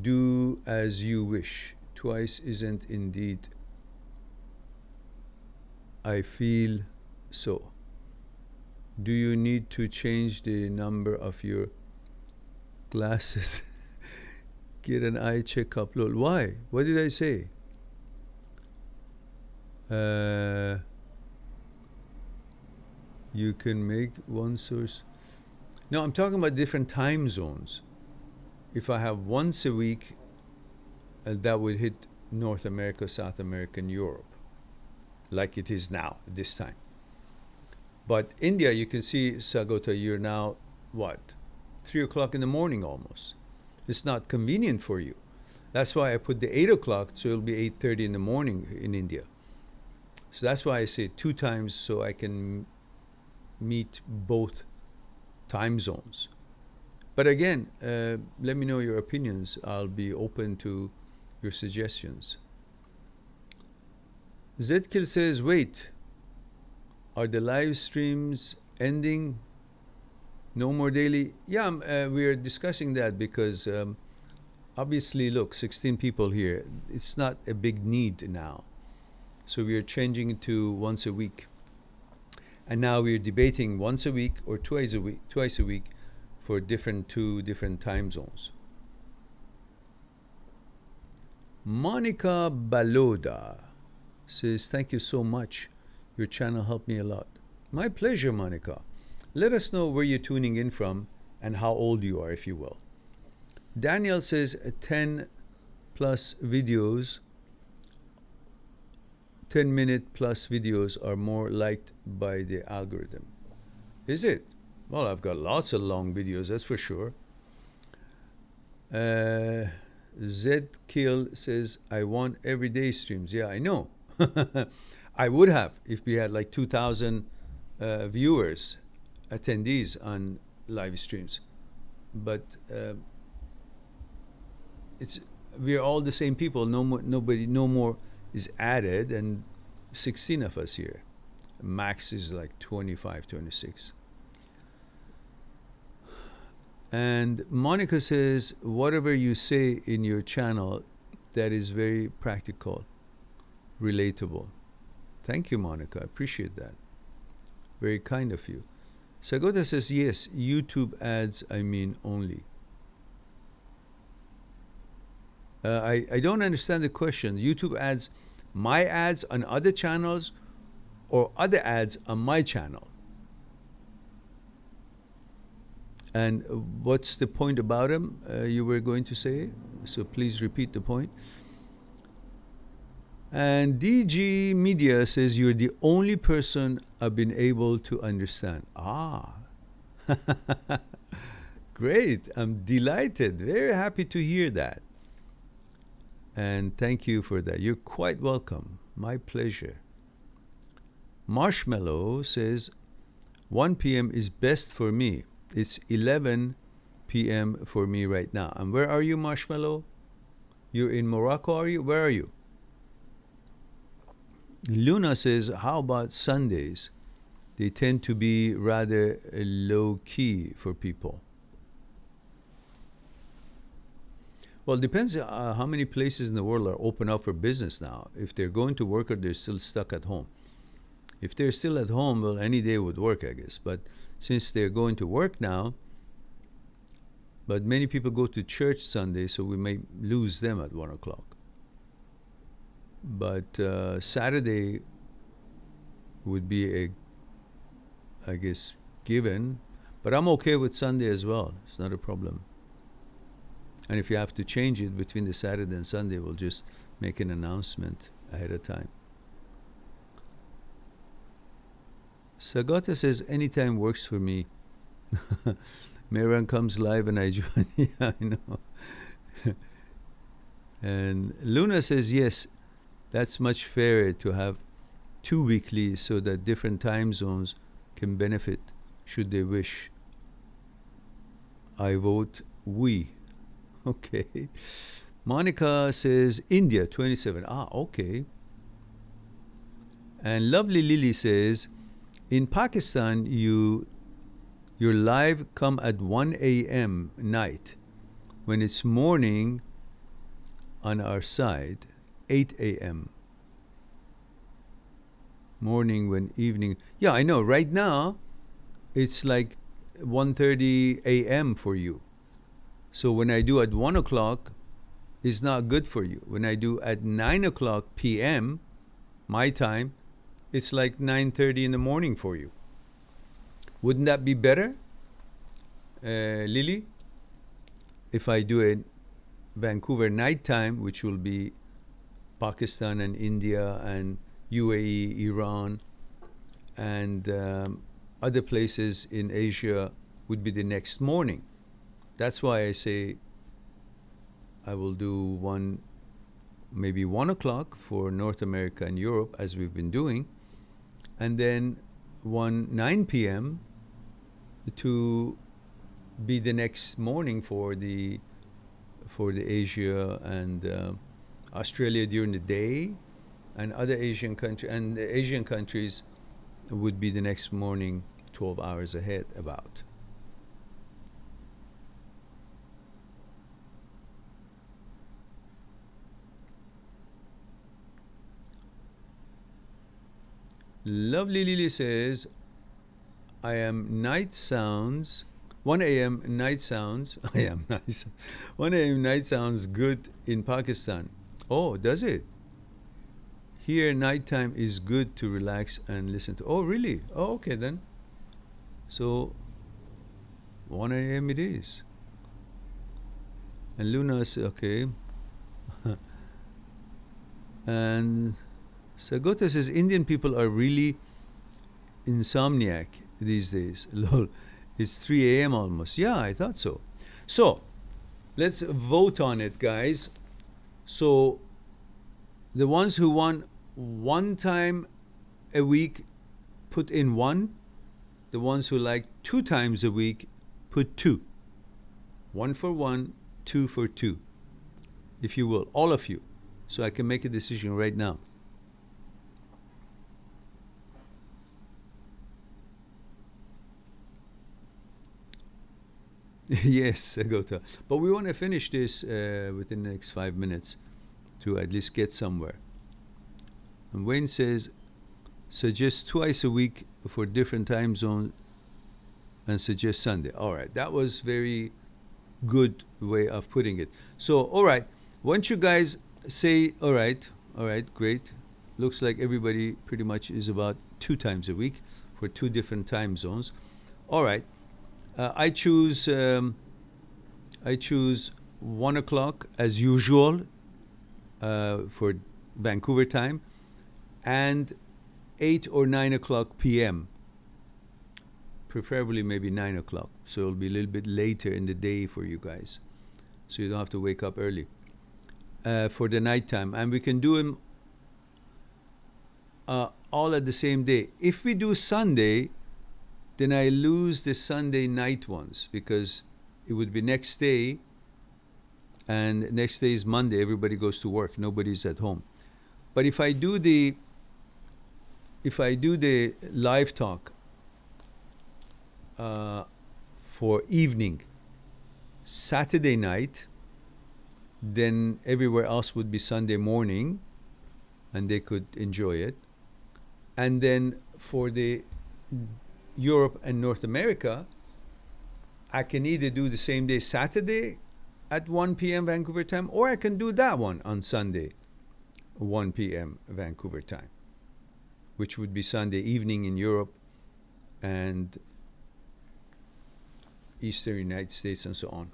Do as you wish. Twice isn't indeed. I feel so. Do you need to change the number of your glasses? Get an eye checkup, lol. Why? What did I say? You can make one source. No, I'm talking about different time zones. If I have once a week, that would hit North America, South America, and Europe, like it is now at this time. But India, you can see, Sagota, you're now, what, 3 o'clock in the morning almost. It's not convenient for you. That's why I put the 8 o'clock, so it'll be 8:30 in the morning in India. So that's why I say 2 times, so I can meet both time zones. But again, let me know your opinions. I'll be open to your suggestions. Zedkil says, wait, are the live streams ending? No more daily? Yeah, we are discussing that because obviously, look, 16 people here. It's not a big need now. So we are changing it to once a week. And now we're debating once a week or twice a week for two different time zones. Monica Baloda says, thank you so much. Your channel helped me a lot. My pleasure, Monica. Let us know where you're tuning in from and how old you are, if you will. Daniel says 10 plus videos, 10-minute plus videos are more liked by the algorithm. Is it? Well, I've got lots of long videos, that's for sure. Zkill says, I want everyday streams. Yeah, I know. I would have if we had like 2,000 viewers, attendees on live streams. But we are all the same people. No more is added, and 16 of us here. Max is like 25, 26. And Monica says, whatever you say in your channel, that is very practical, relatable. Thank you, Monica. I appreciate that. Very kind of you. Sagota says, yes, YouTube ads, I mean only. I don't understand the question. YouTube ads, my ads on other channels or other ads on my channel? And what's the point about them you were going to say? So please repeat the point. And DG Media says, you're the only person I've been able to understand. Ah, great. I'm delighted. Very happy to hear that. And thank you for that. You're quite welcome. My pleasure. Marshmallow says, 1 p.m. is best for me. It's 11 p.m. for me right now. And where are you, Marshmallow? You're in Morocco, are you? Where are you? Luna says, how about Sundays? They tend to be rather low-key for people. Well, it depends how many places in the world are open up for business now. If they're going to work or they're still stuck at home. If they're still at home, well, any day would work, I guess. But since they're going to work now, but many people go to church Sunday, so we may lose them at 1 o'clock. But Saturday would be I guess, given. But I'm okay with Sunday as well. It's not a problem. And if you have to change it between the Saturday and Sunday, we'll just make an announcement ahead of time. Sagata says, anytime works for me. Mehran comes live and I join. Yeah, I know. And Luna says, yes, that's much fairer to have 2 weekly so that different time zones can benefit should they wish. I vote we. Okay. Monica says, India, 27. Ah, okay. And Lovely Lily says, in Pakistan, your live come at 1 a.m. night. When it's morning on our side, 8 a.m. Morning when evening. Yeah, I know. Right now, it's like 1:30 a.m. for you. So when I do at 1 o'clock, is not good for you. When I do at 9 o'clock p.m., my time, it's like 9:30 in the morning for you. Wouldn't that be better, Lily? If I do it Vancouver nighttime, which will be Pakistan and India and UAE, Iran, and other places in Asia would be the next morning. That's why I say I will do maybe 1 o'clock for North America and Europe, as we've been doing, and then 9 p.m. to be the next morning for the Asia and Australia during the day, and other Asian countries would be the next morning, 12 hours ahead about. Lovely Lily says, I am night sounds. 1 a.m. night sounds. I am nice. 1 a.m. night sounds good in Pakistan. Oh, does it? Here, nighttime is good to relax and listen to. Oh, really? Oh, okay then. So, 1 a.m. it is. And Luna says, okay. And Sagota says, Indian people are really insomniac these days. Lol. It's 3 a.m. almost. Yeah, I thought so. So, let's vote on it, guys. So, the ones who want 1 time a week, put in 1. The ones who like 2 times a week, put 2. 1 for 1, 2 for 2. If you will, all of you. So I can make a decision right now. Yes, Agota. But we want to finish this within the next 5 minutes to at least get somewhere. And Wayne says, suggest twice a week for different time zones and suggest Sunday. All right, that was very good way of putting it. So, all right, once you guys say, all right, great. Looks like everybody pretty much is about 2 times a week for 2 different time zones. All right. I choose 1 o'clock as usual for Vancouver time, and 8 or 9 o'clock p.m. Preferably maybe 9 o'clock, so it'll be a little bit later in the day for you guys, so you don't have to wake up early for the nighttime. And we can do them all at the same day. If we do Sunday, then I lose the Sunday night ones, because it would be next day, and next day is Monday. Everybody goes to work. Nobody's at home. But if I do the live talk for evening, Saturday night, then everywhere else would be Sunday morning, and they could enjoy it. And then for the Europe and North America, I can either do the same day, Saturday at 1 p.m. Vancouver time, or I can do that one on Sunday, 1 p.m. Vancouver time, which would be Sunday evening in Europe and Eastern United States and so on.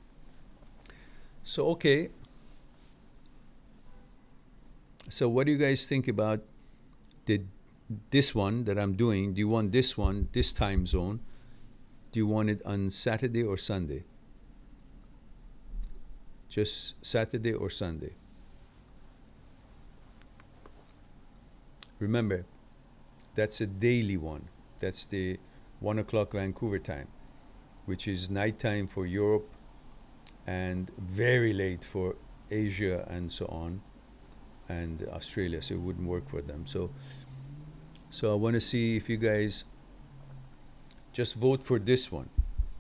So, okay. So what do you guys think about this one that I'm doing? Do you want this one, this time zone? Do you want it on Saturday or Sunday? Just Saturday or Sunday? Remember, that's a daily one. That's the 1 o'clock Vancouver time, which is nighttime for Europe and very late for Asia and so on, and Australia, so it wouldn't work for them. So I want to see if you guys just vote for this one.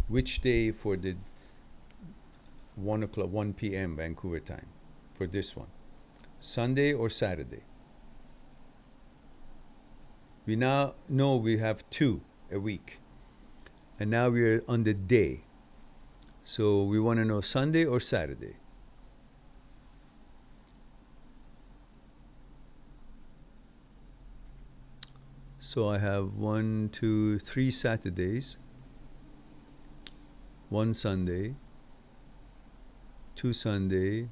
Which day for the 1 p.m. Vancouver time for this one? Sunday or Saturday? We now know we have 2 a week, and now we're on the day. So we want to know Sunday or Saturday. So I have 1, 2, 3 Saturdays, 1 Sunday, 2 Sunday,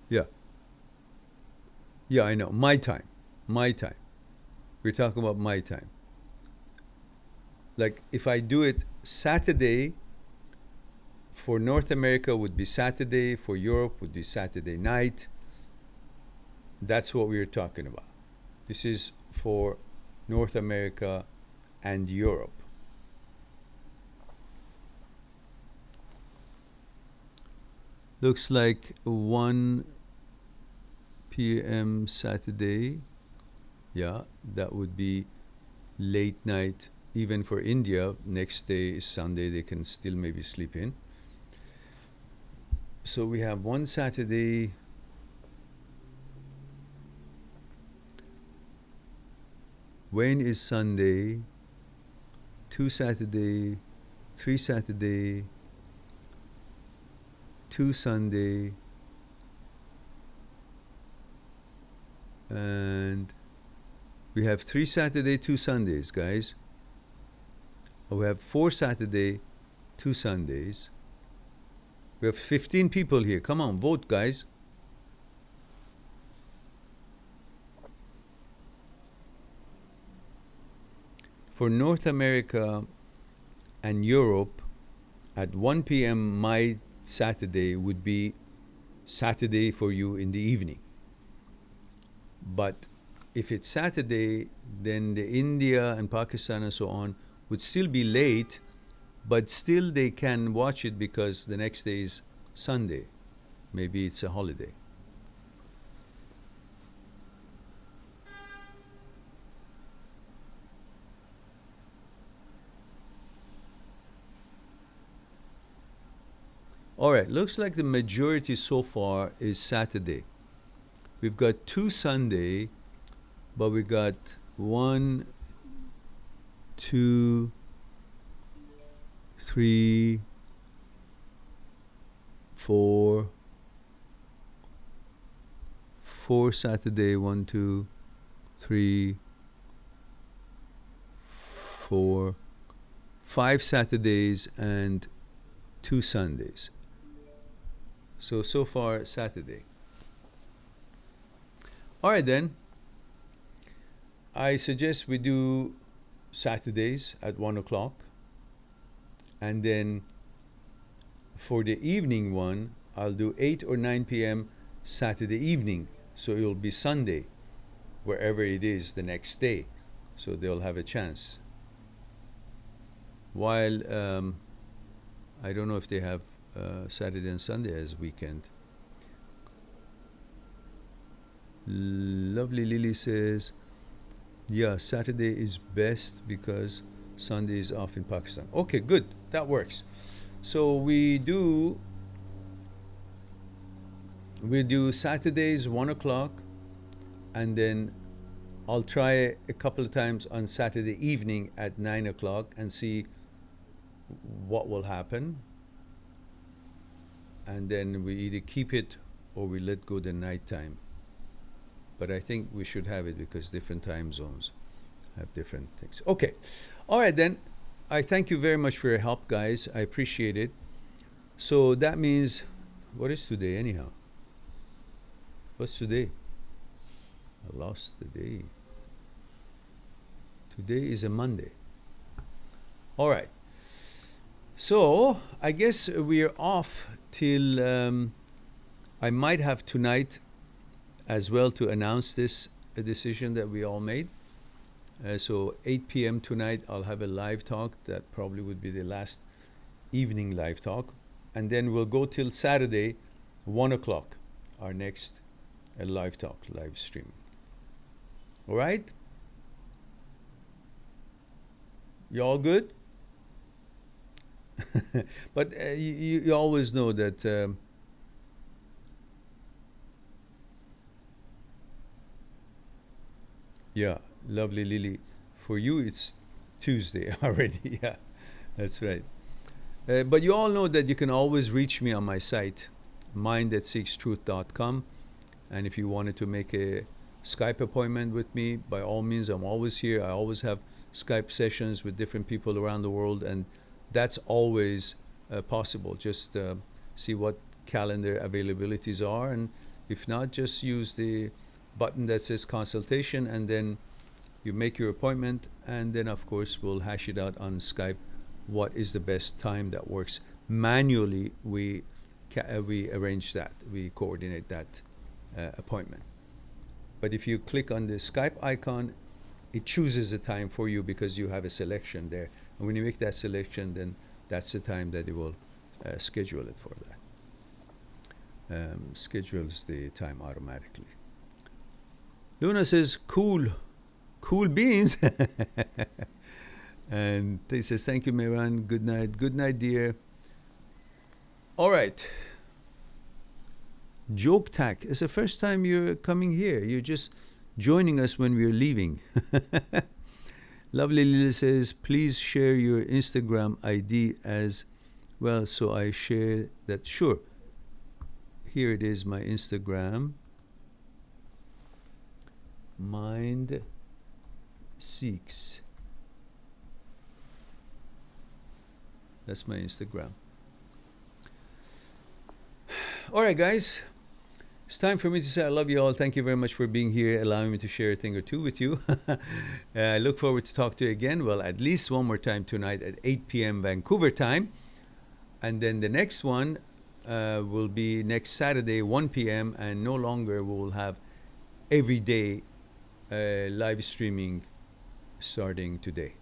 yeah, yeah, I know, my time, my time. We're talking about my time. Like if I do it Saturday, for North America would be Saturday, for Europe would be Saturday night. That's what we were talking about. This is for North America and Europe. Looks like 1 p.m. Saturday. Yeah, that would be late night. Even for India, next day is Sunday, they can still maybe sleep in. So we have 1 Saturday, when is Sunday, 2 Saturday, 3 Saturday, 2 Sunday, and we have 3 Saturday, 2 Sundays, guys. We have 4 Saturday, 2 Sundays. We have 15 people here. Come on, vote, guys. For North America and Europe, at 1 p.m. my Saturday would be Saturday for you in the evening. But if it's Saturday, then the India and Pakistan and so on would still be late, but still they can watch it because the next day is Sunday. Maybe it's a holiday. All right, looks like the majority so far is Saturday. We've got 2 Sunday, but we got 1, 2, 3, 4, 4 Saturday, 1, 2, 3, 4, 5 Saturdays and 2 Sundays. So far Saturday. All right then. I suggest we do Saturdays at 1 o'clock. And then for the evening one, I'll do 8 or 9 p.m. Saturday evening. So it'll be Sunday, wherever it is the next day. So they'll have a chance. While I don't know if they have Saturday and Sunday as weekend. Lovely Lily says, yeah, Saturday is best because Sunday is off in Pakistan. Okay, good. That works. So we do Saturdays 1 o'clock, and then I'll try a couple of times on Saturday evening at 9 o'clock and see what will happen. And then we either keep it or we let go the night time. But I think we should have it because different time zones have different things. Okay. All right, then. I thank you very much for your help, guys. I appreciate it. So that means, what is today anyhow? What's today? I lost the day. Today is a Monday. All right. So I guess we're off till I might have tonight as well to announce this a decision that we all made. So 8 p.m. tonight, I'll have a live talk. That probably would be the last evening live talk. And then we'll go till Saturday, 1 o'clock, our next live talk, live streaming. All right? You all good? But you always know that yeah, lovely Lily. For you, it's Tuesday already. Yeah, that's right. But you all know that you can always reach me on my site, mind@seekstruth.com. And if you wanted to make a Skype appointment with me, by all means, I'm always here. I always have Skype sessions with different people around the world, and that's always possible. Just see what calendar availabilities are, and if not, just use the button that says consultation, and then you make your appointment, and then of course we'll hash it out on Skype what is the best time that works. Manually, we arrange that, we coordinate that appointment. But if you click on the Skype icon, it chooses a time for you because you have a selection there. And when you make that selection, then that's the time that it will schedule it for that. Schedules the time automatically. Luna says, cool beans. And they says, thank you, Mehran. Good night, dear. All right. Joke Tack. It's the first time you're coming here. You're just joining us when we're leaving. Lovely Lily says, please share your Instagram ID as well. So I share that. Sure. Here it is, my Instagram. Mind Seeks. That's my Instagram. All right, guys. It's time for me to say I love you all. Thank you very much for being here, allowing me to share a thing or two with you. I look forward to talk to you again. Well, at least one more time tonight at 8 p.m. Vancouver time. And then the next one will be next Saturday, 1 p.m. And no longer we will have every day live streaming starting today.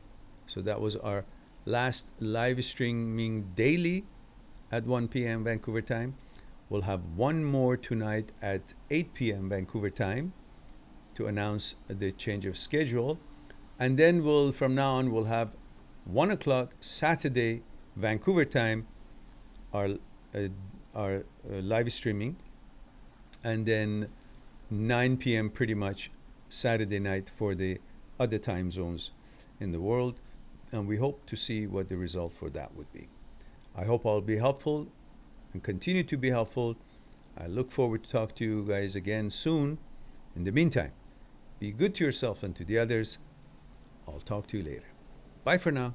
So that was our last live streaming daily at 1 p.m. Vancouver time. We'll have one more tonight at 8 p.m. Vancouver time to announce the change of schedule. And then from now on, we'll have 1 o'clock Saturday Vancouver time, our live streaming. And then 9 p.m. pretty much Saturday night for the other time zones in the world. And we hope to see what the result for that would be. I hope I'll be helpful and continue to be helpful. I look forward to talk to you guys again soon. In the meantime, be good to yourself and to the others. I'll talk to you later. Bye for now.